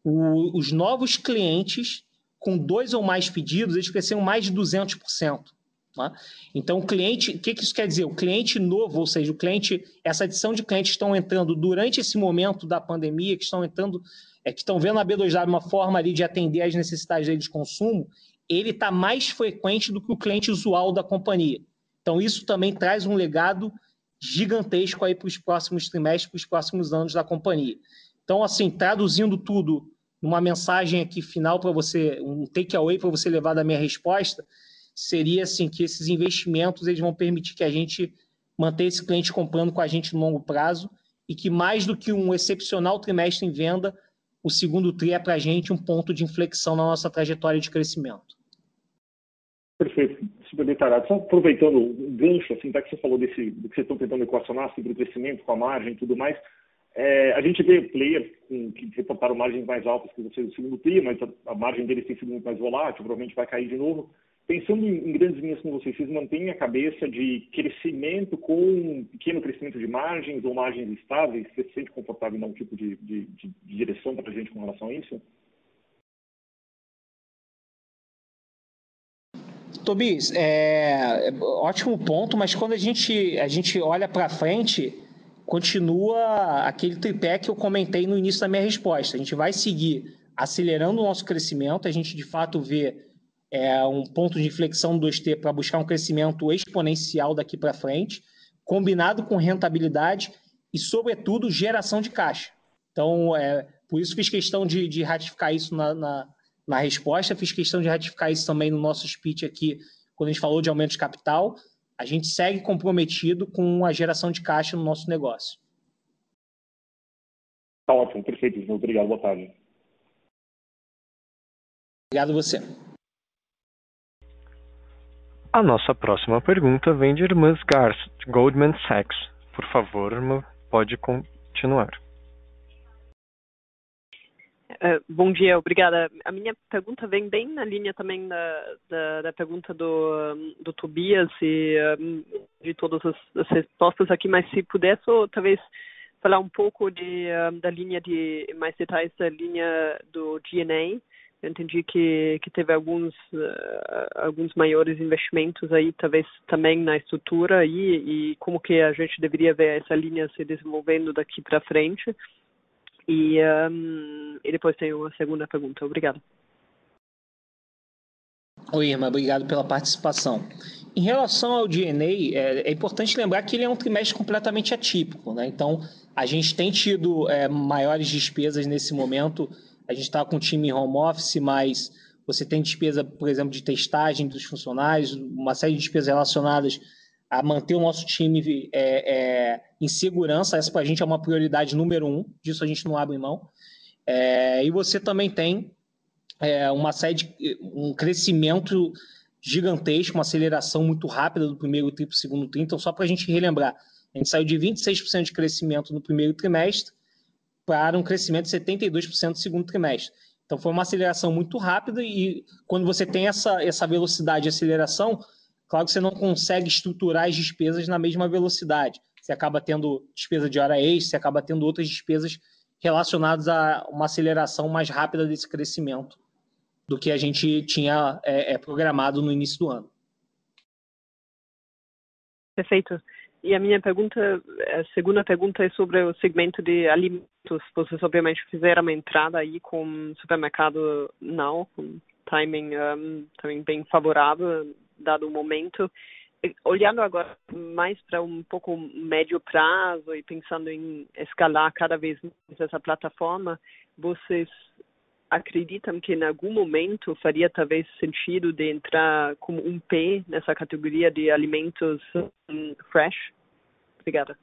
os novos clientes com 2 ou mais pedidos, eles cresceram mais de 200%. Tá? Então, o cliente, o que isso quer dizer? O cliente novo, ou seja, essa adição de clientes que estão entrando durante esse momento da pandemia, que estão entrando, que estão vendo a B2W uma forma ali de atender às necessidades deles de consumo, ele está mais frequente do que o cliente usual da companhia. Então, isso também traz um legado gigantesco aí para os próximos trimestres, para os próximos anos da companhia. Então, assim, traduzindo tudo numa mensagem aqui final para você, um takeaway para você levar da minha resposta, seria assim, que esses investimentos eles vão permitir que a gente mantenha esse cliente comprando com a gente no longo prazo e que mais do que um excepcional trimestre em venda, o segundo TRI é para a gente um ponto de inflexão na nossa trajetória de crescimento. Perfeito, super detalhado. Só aproveitando o gancho, assim, já que você falou do que vocês estão tentando equacionar sobre o crescimento com a margem e tudo mais, a gente vê players que reportaram margens mais altas que vocês no segundo TRI, mas a margem deles tem sido muito mais volátil, provavelmente vai cair de novo. Pensando em grandes linhas com vocês mantêm a cabeça de crescimento com um pequeno crescimento de margens ou margens estáveis? Você se sente confortável em dar um tipo de direção para a gente com relação a isso? Tobias, ótimo ponto, mas quando a gente olha para frente, continua aquele tripé que eu comentei no início da minha resposta. A gente vai seguir acelerando o nosso crescimento, a gente de fato vê um ponto de inflexão do 2T para buscar um crescimento exponencial daqui para frente, combinado com rentabilidade e, sobretudo, geração de caixa. Então, por isso fiz questão de ratificar isso na resposta, fiz questão de ratificar isso também no nosso speech aqui, quando a gente falou de aumento de capital. A gente segue comprometido com a geração de caixa no nosso negócio. Tá ótimo, perfeito. Obrigado, boa tarde. Obrigado a você. A nossa próxima pergunta vem de Irmãs Garth, de Goldman Sachs. Por favor, irmã, pode continuar. Bom dia, obrigada. A minha pergunta vem bem na linha também da pergunta do Tobias e de todas as respostas aqui, mas se pudesse, talvez falar um pouco da linha mais detalhes da linha do G&A. Eu entendi que teve alguns maiores investimentos aí, talvez também na estrutura e como que a gente deveria ver essa linha se desenvolvendo daqui para frente. E depois tem uma segunda pergunta. Obrigada. Oi, Irma, obrigado pela participação. Em relação ao G&A, é importante lembrar que ele é um trimestre completamente atípico, né? Então, a gente tem tido maiores despesas nesse momento. A gente está com o time em home office, mas você tem despesa, por exemplo, de testagem dos funcionários, uma série de despesas relacionadas a manter o nosso time em segurança. Essa para a gente é uma prioridade número 1, disso a gente não abre mão. E você também tem um crescimento gigantesco, uma aceleração muito rápida do primeiro tri para o segundo tri. Então, só para a gente relembrar, a gente saiu de 26% de crescimento no primeiro trimestre para um crescimento de 72% no segundo trimestre. Então, foi uma aceleração muito rápida e quando você tem essa velocidade de aceleração, claro que você não consegue estruturar as despesas na mesma velocidade. Você acaba tendo despesa de hora extra, você acaba tendo outras despesas relacionadas a uma aceleração mais rápida desse crescimento do que a gente tinha programado no início do ano. Perfeito. E a minha segunda pergunta é sobre o segmento de alimentos. Vocês obviamente fizeram uma entrada aí com o supermercado Now, com timing também bem favorável, dado o momento. Olhando agora mais para um pouco médio prazo e pensando em escalar cada vez mais essa plataforma, vocês acreditam que em algum momento faria talvez sentido de entrar como um P nessa categoria de alimentos fresh? Obrigada.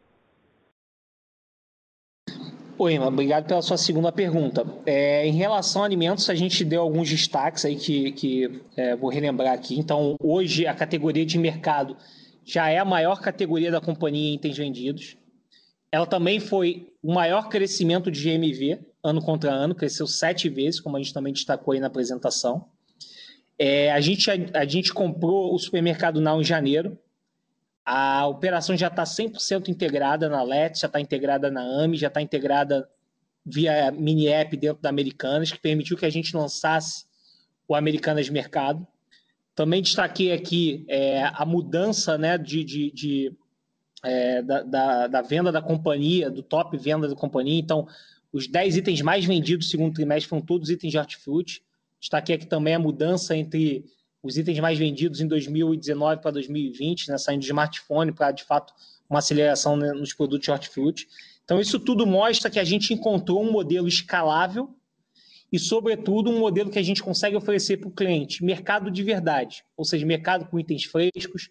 Oi, Emma, obrigado pela sua segunda pergunta. Em relação a alimentos, a gente deu alguns destaques aí que vou relembrar aqui. Então, hoje a categoria de mercado já é a maior categoria da companhia em itens vendidos. Ela também foi o maior crescimento de GMV, ano contra ano, cresceu 7 vezes, como a gente também destacou aí na apresentação. A gente comprou o supermercado Now em janeiro. A operação já está 100% integrada na Let's, já está integrada na AMI, já está integrada via mini app dentro da Americanas, que permitiu que a gente lançasse o Americanas Mercado. Também destaquei aqui a mudança, né, da venda da companhia, do top venda da companhia. Então, os 10 itens mais vendidos no segundo trimestre foram todos itens de hortifruti. Destaquei aqui também a mudança entre os itens mais vendidos em 2019 para 2020, né, saindo de smartphone para, de fato, uma aceleração, né, nos produtos de hortifruti. Então, isso tudo mostra que a gente encontrou um modelo escalável e, sobretudo, um modelo que a gente consegue oferecer para o cliente mercado de verdade, ou seja, mercado com itens frescos,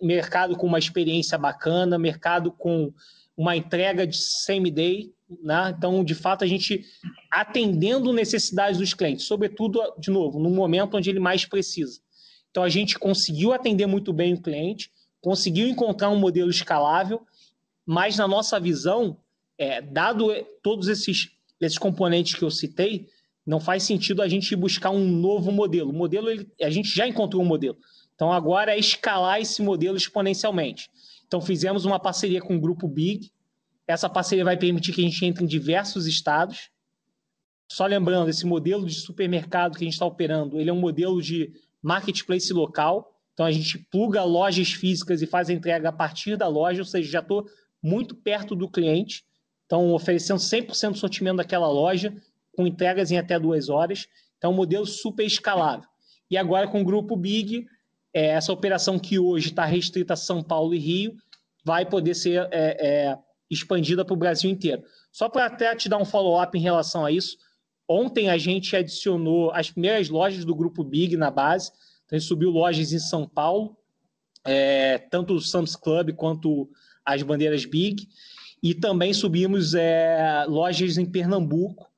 mercado com uma experiência bacana, mercado com uma entrega de same day, né? Então, de fato, a gente atendendo necessidades dos clientes, sobretudo, de novo, no momento onde ele mais precisa. Então, a gente conseguiu atender muito bem o cliente, conseguiu encontrar um modelo escalável, mas na nossa visão, dado todos esses componentes que eu citei, não faz sentido a gente buscar um novo modelo. O modelo, a gente já encontrou um modelo. Então, agora é escalar esse modelo exponencialmente. Então, fizemos uma parceria com o Grupo Big. Essa parceria vai permitir que a gente entre em diversos estados. Só lembrando, esse modelo de supermercado que a gente está operando, ele é um modelo de marketplace local. Então, a gente pluga lojas físicas e faz a entrega a partir da loja, ou seja, já estou muito perto do cliente. Então, oferecendo 100% do sortimento daquela loja, com entregas em até 2 horas. Então, um modelo super escalável. E agora, com o Grupo Big, essa operação que hoje está restrita a São Paulo e Rio, vai poder ser expandida para o Brasil inteiro. Só para até te dar um follow-up em relação a isso, ontem a gente adicionou as primeiras lojas do Grupo Big na base, então a gente subiu lojas em São Paulo, tanto o Sam's Club quanto as bandeiras Big, e também subimos lojas em Pernambuco,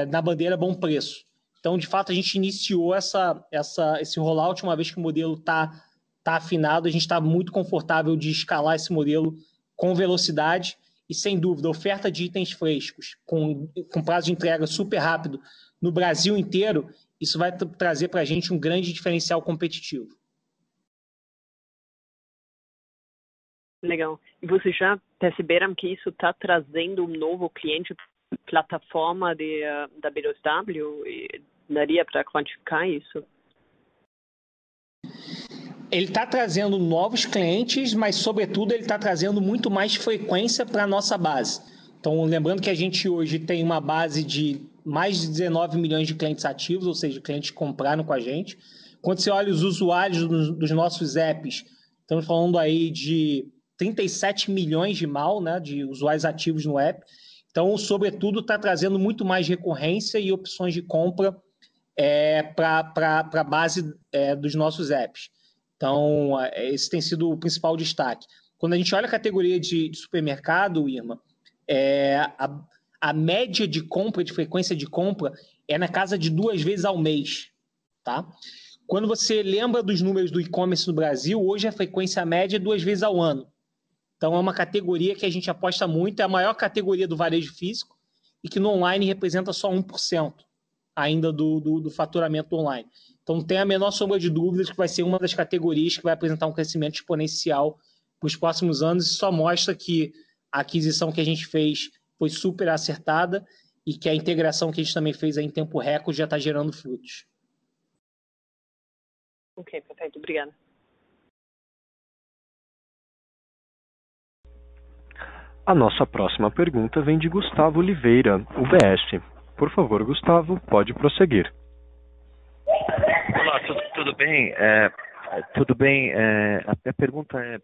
na bandeira Bom Preço. Então, de fato, a gente iniciou esse rollout, uma vez que o modelo está afinado, a gente está muito confortável de escalar esse modelo com velocidade e, sem dúvida, oferta de itens frescos, com prazo de entrega super rápido no Brasil inteiro, isso vai trazer para a gente um grande diferencial competitivo. Legal. E vocês já perceberam que isso está trazendo um novo cliente para a plataforma da B2W? E daria para quantificar isso? Ele está trazendo novos clientes, mas, sobretudo, ele está trazendo muito mais frequência para a nossa base. Então, lembrando que a gente hoje tem uma base de mais de 19 milhões de clientes ativos, ou seja, clientes que compraram com a gente. Quando você olha os usuários dos nossos apps, estamos falando aí de 37 milhões de MAU, né, de usuários ativos no app. Então, sobretudo, está trazendo muito mais recorrência e opções de compra para a base dos nossos apps. Então, esse tem sido o principal destaque. Quando a gente olha a categoria de supermercado, Irma, a média de compra, de frequência de compra, é na casa de 2 vezes ao mês. Tá? Quando você lembra dos números do e-commerce no Brasil, hoje a frequência média é 2 vezes ao ano. Então, é uma categoria que a gente aposta muito, é a maior categoria do varejo físico e que no online representa só 1% ainda do faturamento online. Então, não tem a menor sombra de dúvidas que vai ser uma das categorias que vai apresentar um crescimento exponencial para os próximos anos e só mostra que a aquisição que a gente fez foi super acertada e que a integração que a gente também fez aí em tempo recorde já está gerando frutos. Ok, perfeito. Obrigada. A nossa próxima pergunta vem de Gustavo Oliveira, UBS. Por favor, Gustavo, pode prosseguir. Olá, tudo bem? Tudo bem. A minha pergunta é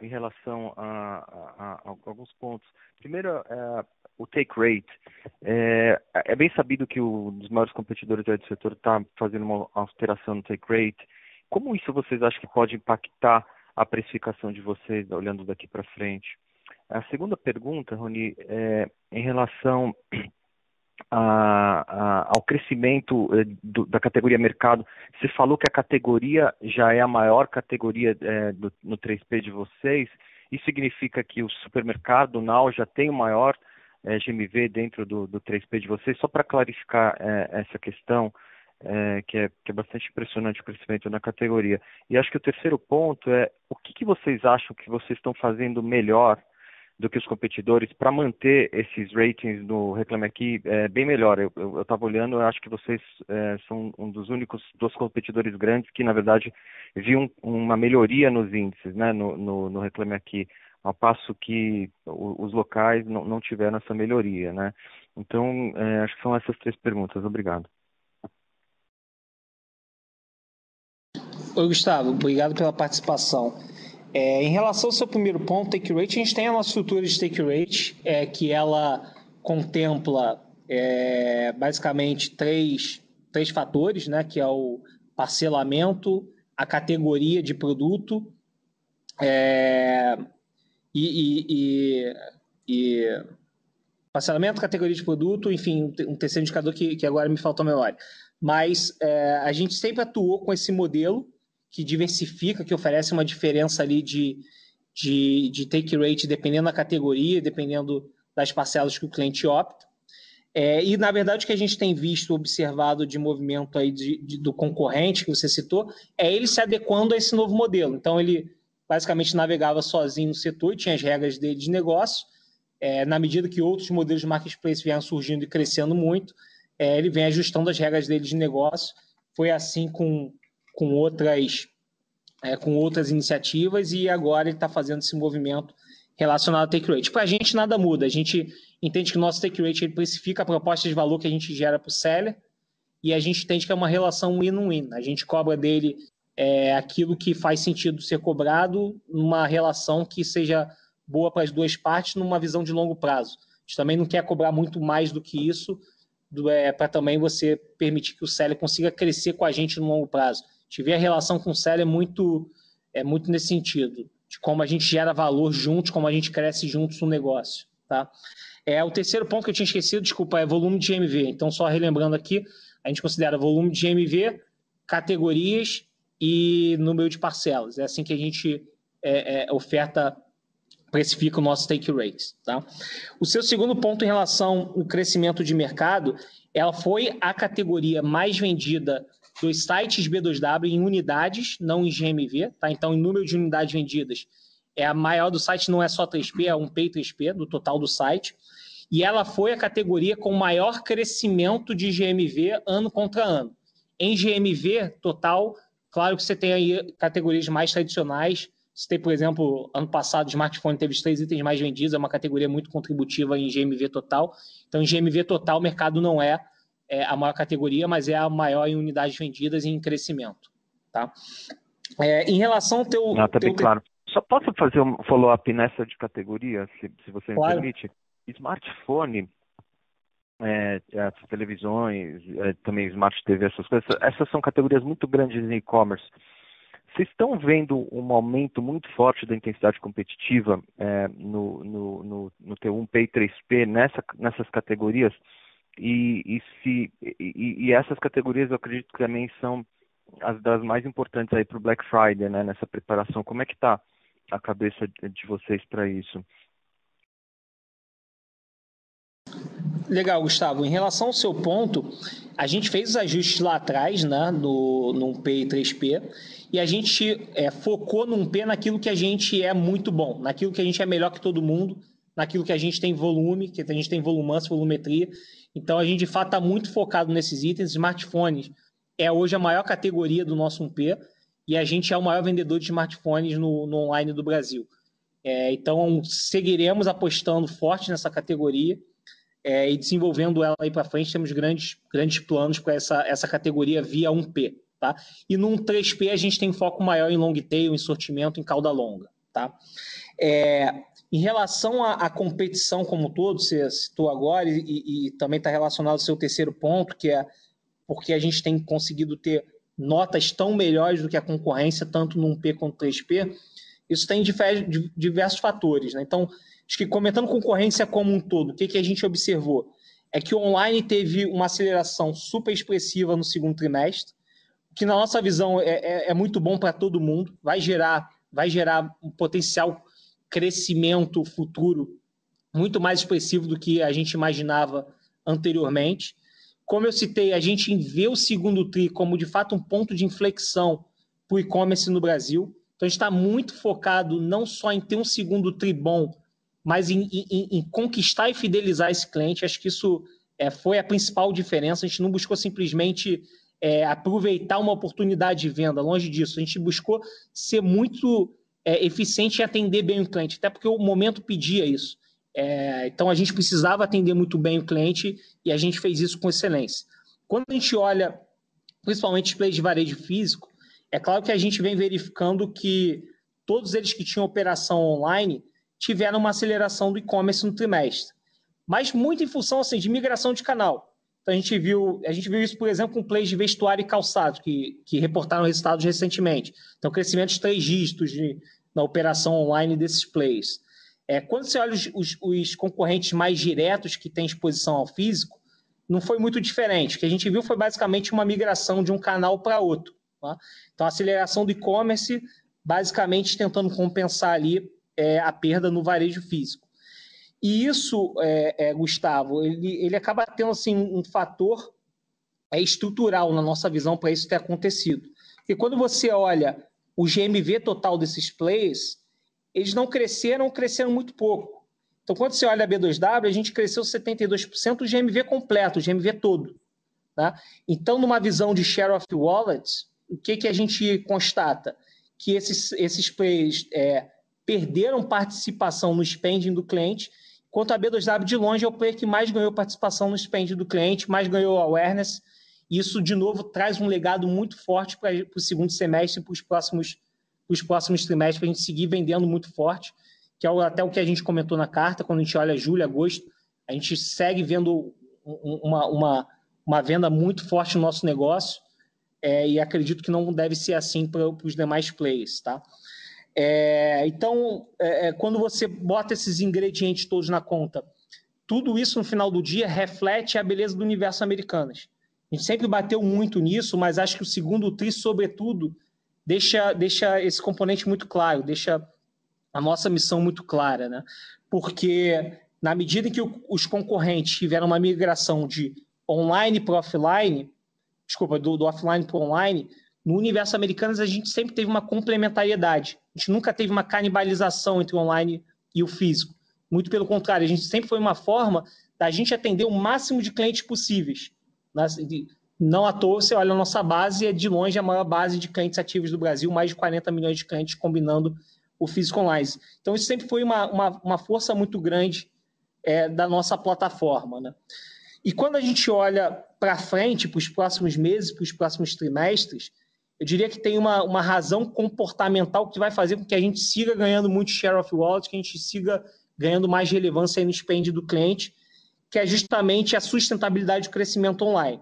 em relação a alguns pontos. Primeiro, o take rate. É bem sabido que um dos maiores competidores do setor está fazendo uma alteração no take rate. Como isso vocês acham que pode impactar a precificação de vocês, olhando daqui para frente? A segunda pergunta, Rony, é em relação ao crescimento da categoria mercado. Você falou que a categoria já é a maior categoria no 3P de vocês. Isso significa que o supermercado, o Now, já tem o maior GMV dentro do 3P de vocês? Só para clarificar essa questão, que é bastante impressionante o crescimento na categoria. E acho que o terceiro ponto é o que vocês acham que vocês estão fazendo melhor do que os competidores para manter esses ratings no Reclame Aqui bem melhor. Eu estava olhando, eu acho que vocês são um dos únicos dos competidores grandes que, na verdade, viam uma melhoria nos índices, né, no Reclame Aqui, ao passo que os locais não tiveram essa melhoria, né? Então, acho que são essas 3 perguntas. Obrigado. Oi, Gustavo. Obrigado pela participação. Em relação ao seu primeiro ponto, take rate, a gente tem a nossa estrutura de take rate, que ela contempla basicamente três fatores, né, que é o parcelamento, a categoria de produto parcelamento, categoria de produto, enfim, um terceiro indicador que agora me faltou a memória. Mas a gente sempre atuou com esse modelo que diversifica, que oferece uma diferença ali de take rate dependendo da categoria, dependendo das parcelas que o cliente opta. E, na verdade, o que a gente tem visto, observado de movimento aí do concorrente que você citou, é ele se adequando a esse novo modelo. Então, ele basicamente navegava sozinho no setor e tinha as regras dele de negócio. Na medida que outros modelos de marketplace vieram surgindo e crescendo muito, ele vem ajustando as regras dele de negócio. Foi assim com outras iniciativas e agora ele está fazendo esse movimento relacionado ao take rate. Para a gente nada muda, a gente entende que o nosso take rate ele precifica a proposta de valor que a gente gera para o seller e a gente entende que é uma relação win-win. A gente cobra dele aquilo que faz sentido ser cobrado numa relação que seja boa para as duas partes numa visão de longo prazo. A gente também não quer cobrar muito mais do que isso para também você permitir que o seller consiga crescer com a gente no longo prazo. Tive a relação com o seller muito nesse sentido, de como a gente gera valor juntos, como a gente cresce juntos no negócio. Tá? O terceiro ponto que eu tinha esquecido, desculpa, é volume de GMV. Então, só relembrando aqui, a gente considera volume de GMV, categorias e número de parcelas. É assim que a gente precifica o nosso take rate. Tá? O seu segundo ponto em relação ao crescimento de mercado, ela foi a categoria mais vendida dos sites B2W em unidades, não em GMV. Tá? Então, em número de unidades vendidas, a maior do site não é só 3P, é 1P e 3P do total do site. E ela foi a categoria com maior crescimento de GMV ano contra ano. Em GMV total, claro que você tem aí categorias mais tradicionais. Você tem, por exemplo, ano passado o smartphone teve os 3 itens mais vendidos, é uma categoria muito contributiva em GMV total. Então, em GMV total, o mercado não é a maior categoria, mas é a maior em unidades vendidas e em crescimento. Tá? Em relação ao teu... Tá bem claro. Só posso fazer um follow-up nessa de categoria, se você me permite? Smartphone, as televisões, também Smart TV, essas coisas, essas são categorias muito grandes em e-commerce. Vocês estão vendo um aumento muito forte da intensidade competitiva no T1P e 3P nessas categorias? E essas categorias eu acredito que também são as das mais importantes aí para o Black Friday, né, nessa preparação. Como é que está a cabeça de vocês para isso? Legal, Gustavo. Em relação ao seu ponto, a gente fez os ajustes lá atrás, né, no 1P e 3P, e a gente focou no 1P naquilo que a gente é muito bom, naquilo que a gente é melhor que todo mundo, naquilo que a gente tem volume, que a gente tem volumança, volumetria. Então, a gente, de fato, está muito focado nesses itens. Smartphones é hoje a maior categoria do nosso 1P, e a gente é o maior vendedor de smartphones no online do Brasil. Então, seguiremos apostando forte nessa categoria, e desenvolvendo ela aí para frente. Temos grandes planos para essa categoria via 1P. Tá? E no 3P a gente tem foco maior em long tail, em sortimento, em cauda longa. Tá? Em relação à competição como um todo, você citou agora, e também está relacionado ao seu terceiro ponto, que é porque a gente tem conseguido ter notas tão melhores do que a concorrência, tanto no 1P quanto no 3P, isso tem diversos fatores. Né? Então, acho que comentando concorrência como um todo, o que a gente observou? É que o online teve uma aceleração super expressiva no segundo trimestre, que na nossa visão é muito bom para todo mundo, vai gerar um potencial crescimento futuro muito mais expressivo do que a gente imaginava anteriormente. Como eu citei, a gente vê o segundo TRI como, de fato, um ponto de inflexão para o e-commerce no Brasil. Então, a gente está muito focado não só em ter um segundo TRI bom, mas em conquistar e fidelizar esse cliente. Acho que isso foi a principal diferença. A gente não buscou simplesmente aproveitar uma oportunidade de venda, longe disso. A gente buscou ser muito eficiente em atender bem o cliente, até porque o momento pedia isso. Então, a gente precisava atender muito bem o cliente e a gente fez isso com excelência. Quando a gente olha, principalmente os players de varejo físico, é claro que a gente vem verificando que todos eles que tinham operação online tiveram uma aceleração do e-commerce no trimestre, mas muito em função assim, de migração de canal. Então, a gente viu isso, por exemplo, com players de vestuário e calçado, que reportaram resultados recentemente. Então, crescimento de 3 dígitos na operação online desses players. Quando você olha os concorrentes mais diretos que têm exposição ao físico, não foi muito diferente. O que a gente viu foi basicamente uma migração de um canal para outro. Tá? Então, a aceleração do e-commerce, basicamente tentando compensar ali a perda no varejo físico. E isso, Gustavo, ele acaba tendo assim, um fator estrutural na nossa visão para isso ter acontecido. Porque quando você olha o GMV total desses players, eles não cresceram muito pouco. Então, quando você olha a B2W, a gente cresceu 72% o GMV completo, o GMV todo. Tá? Então, numa visão de share of wallet, o que a gente constata? Que esses players perderam participação no spending do cliente, enquanto a B2W, de longe, é o player que mais ganhou participação no spending do cliente, mais ganhou awareness. E isso, de novo, traz um legado muito forte para o segundo semestre e para os próximos trimestres, para a gente seguir vendendo muito forte, que é até o que a gente comentou na carta. Quando a gente olha julho, agosto, a gente segue vendo uma venda muito forte no nosso negócio, e acredito que não deve ser assim para os demais players. Tá? Então, quando você bota esses ingredientes todos na conta, tudo isso no final do dia reflete a beleza do universo Americanas. A gente sempre bateu muito nisso, mas acho que o segundo TRI, sobretudo, deixa esse componente muito claro, deixa a nossa missão muito clara, né? Porque na medida em que os concorrentes tiveram uma migração de online para offline, do offline para online, no universo Americanas a gente sempre teve uma complementariedade. A gente nunca teve uma canibalização entre o online e o físico. Muito pelo contrário, a gente sempre foi uma forma da gente atender o máximo de clientes possíveis. Não à toa, você olha a nossa base, é de longe a maior base de clientes ativos do Brasil, mais de 40 milhões de clientes combinando o físico online. Então, isso sempre foi uma força muito grande da nossa plataforma. Né? E quando a gente olha para frente, para os próximos meses, para os próximos trimestres, eu diria que tem uma razão comportamental que vai fazer com que a gente siga ganhando muito share of wallet, que a gente siga ganhando mais relevância aí no spend do cliente, que é justamente a sustentabilidade do crescimento online.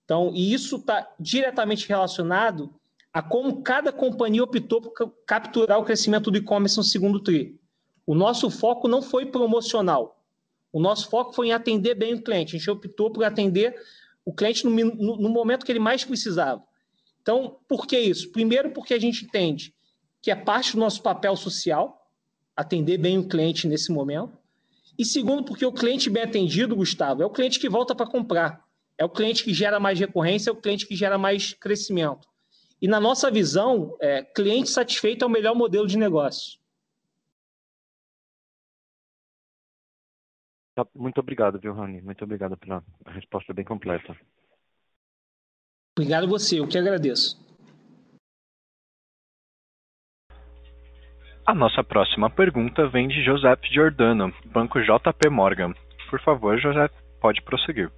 Então, e isso está diretamente relacionado a como cada companhia optou por capturar o crescimento do e-commerce no segundo TRI. O nosso foco não foi promocional. O nosso foco foi em atender bem o cliente. A gente optou por atender o cliente no momento que ele mais precisava. Então, por que isso? Primeiro, porque a gente entende que é parte do nosso papel social, atender bem o cliente nesse momento. E segundo, porque o cliente bem atendido, Gustavo, é o cliente que volta para comprar. É o cliente que gera mais recorrência, é o cliente que gera mais crescimento. E na nossa visão, cliente satisfeito é o melhor modelo de negócio. Muito obrigado, viu, Raoni? Muito obrigado pela resposta bem completa. Obrigado a você, eu que agradeço. A nossa próxima pergunta vem de Joseph Giordano, Banco JP Morgan. Por favor, Joseph, pode prosseguir.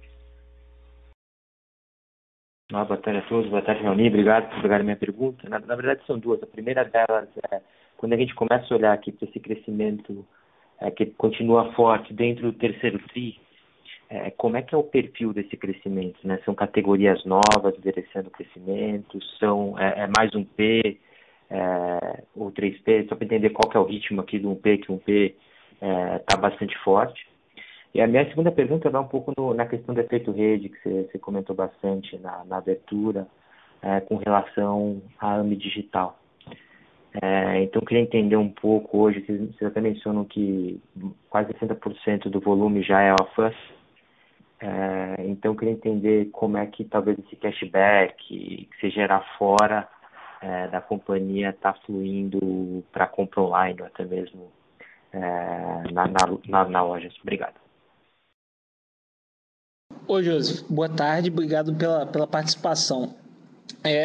Boa tarde a todos, boa tarde, Raoni. Obrigado por pegar a minha pergunta. Na verdade, são duas. A primeira delas é quando a gente começa a olhar aqui para esse crescimento que continua forte dentro do terceiro TRI, como é que é o perfil desse crescimento, né? São categorias novas endereçando o crescimento, é mais um P ou 3P, só para entender qual que é o ritmo aqui do 1P, que o 1P está bastante forte. E a minha segunda pergunta vai um pouco na questão do efeito rede, que você comentou bastante na abertura, com relação à AMI Digital. Então, eu queria entender um pouco hoje, vocês até mencionam que quase 60% do volume já é off-us. Então, eu queria entender como é que talvez esse cashback que se gerar fora da companhia está fluindo para compra online ou até mesmo na loja. Obrigado. Oi, Joseph. Boa tarde. Obrigado pela participação.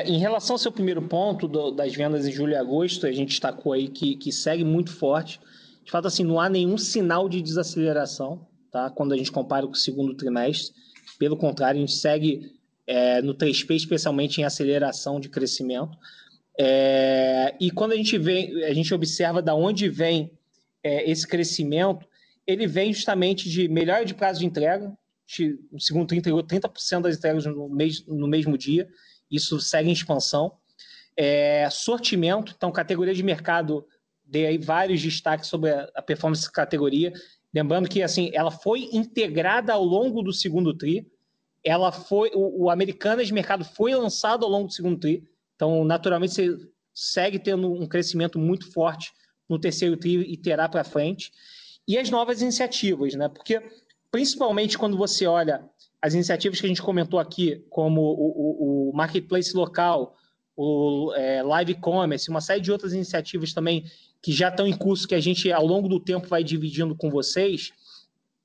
Em relação ao seu primeiro ponto das vendas em julho e agosto, a gente destacou aí que segue muito forte. De fato, assim, não há nenhum sinal de desaceleração, tá? Quando a gente compara com o segundo trimestre. Pelo contrário, a gente segue no 3P, especialmente em aceleração de crescimento. E quando a gente observa de onde vem esse crescimento, ele vem justamente de melhora de prazo de entrega. No segundo TRI entregou 30% das entregas no mesmo dia. Isso segue em expansão. Sortimento, então, categoria de mercado, dei aí vários destaques sobre a performance dessa categoria. Lembrando que assim, ela foi integrada ao longo do segundo TRI. O Americanas de mercado foi lançado ao longo do segundo TRI. Então, naturalmente, você segue tendo um crescimento muito forte no terceiro TRI e terá para frente. E as novas iniciativas, né? Porque, principalmente quando você olha as iniciativas que a gente comentou aqui, como o Marketplace local, o Live Commerce, uma série de outras iniciativas também que já estão em curso, que a gente, ao longo do tempo, vai dividindo com vocês,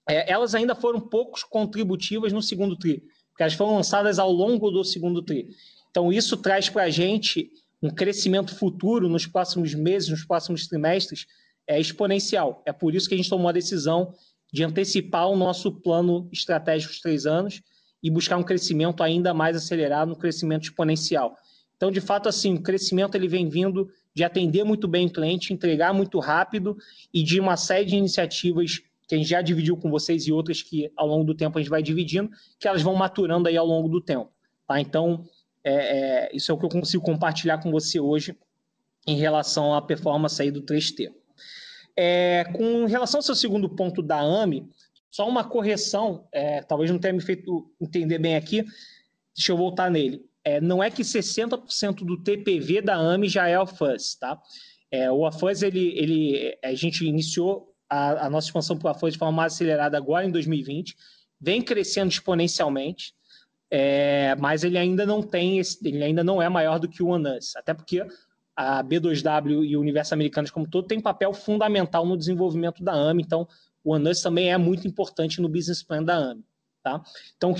elas ainda foram poucos contributivas no segundo TRI, porque elas foram lançadas ao longo do segundo TRI. Então, isso traz para a gente um crescimento futuro nos próximos meses, nos próximos trimestres, exponencial. É por isso que a gente tomou a decisão de antecipar o nosso plano estratégico de 3 anos e buscar um crescimento ainda mais acelerado, um crescimento exponencial. Então, de fato, assim, o crescimento ele vem vindo de atender muito bem o cliente, entregar muito rápido e de uma série de iniciativas que a gente já dividiu com vocês e outras que ao longo do tempo a gente vai dividindo, que elas vão maturando aí ao longo do tempo. Tá? Então, isso é o que eu consigo compartilhar com você hoje em relação à performance aí do 3T. Com relação ao seu segundo ponto da AMI, só uma correção, talvez não tenha me feito entender bem aqui, deixa eu voltar nele. Não é que 60% do TPV da AMI já é off-us, tá? O off-us, a gente iniciou a nossa expansão para o off-us de forma mais acelerada agora em 2020, vem crescendo exponencialmente, mas ele ainda não é maior do que o OneUs, até porque a B2W e o Universo Americanas como todo tem papel fundamental no desenvolvimento da AMI, então o OneUs também é muito importante no business plan da AMI. Tá? Então,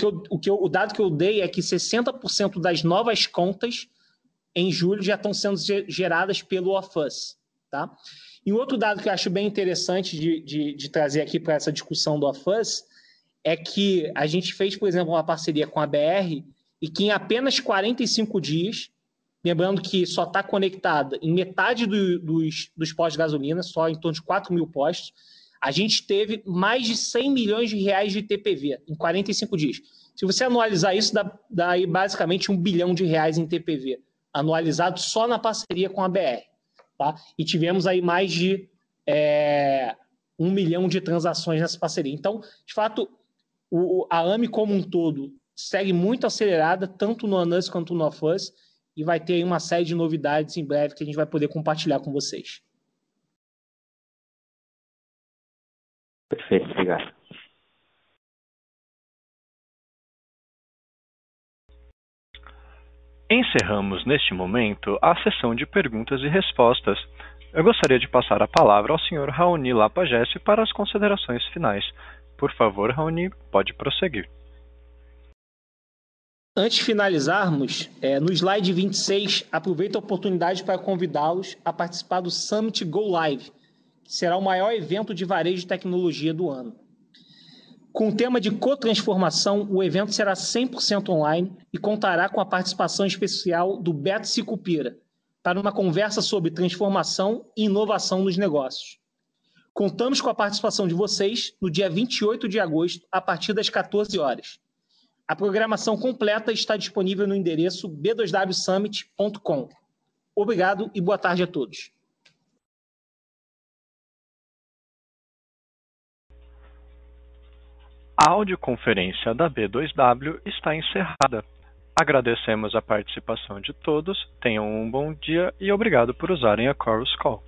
o dado que eu dei é que 60% das novas contas em julho já estão sendo geradas pelo off-us. Tá? E um outro dado que eu acho bem interessante de trazer aqui para essa discussão do off-us é que a gente fez, por exemplo, uma parceria com a BR e que em apenas 45 dias, lembrando que só está conectada em metade dos postos de gasolina, só em torno de 4 mil postos, a gente teve mais de 100 milhões de reais de TPV em 45 dias. Se você anualizar isso, dá aí basicamente R$ 1 bilhão em TPV, anualizado só na parceria com a BR. Tá? E tivemos aí mais de 1 milhão de transações nessa parceria. Então, de fato, a AMI como um todo segue muito acelerada, tanto no OneUs quanto no OneUs, e vai ter aí uma série de novidades em breve que a gente vai poder compartilhar com vocês. Perfeito, obrigado. Encerramos neste momento a sessão de perguntas e respostas. Eu gostaria de passar a palavra ao Sr. Raoni Lapagesse para as considerações finais. Por favor, Raoni, pode prosseguir. Antes de finalizarmos, no slide 26, aproveito a oportunidade para convidá-los a participar do Summit Go Live, que será o maior evento de varejo de tecnologia do ano. Com o tema de co-transformação, o evento será 100% online e contará com a participação especial do Beto Sicupira, para uma conversa sobre transformação e inovação nos negócios. Contamos com a participação de vocês no dia 28 de agosto, a partir das 14 horas. A programação completa está disponível no endereço b2wsummit.com. Obrigado e boa tarde a todos. A audioconferência da B2W está encerrada. Agradecemos a participação de todos, tenham um bom dia e obrigado por usarem a Chorus Call.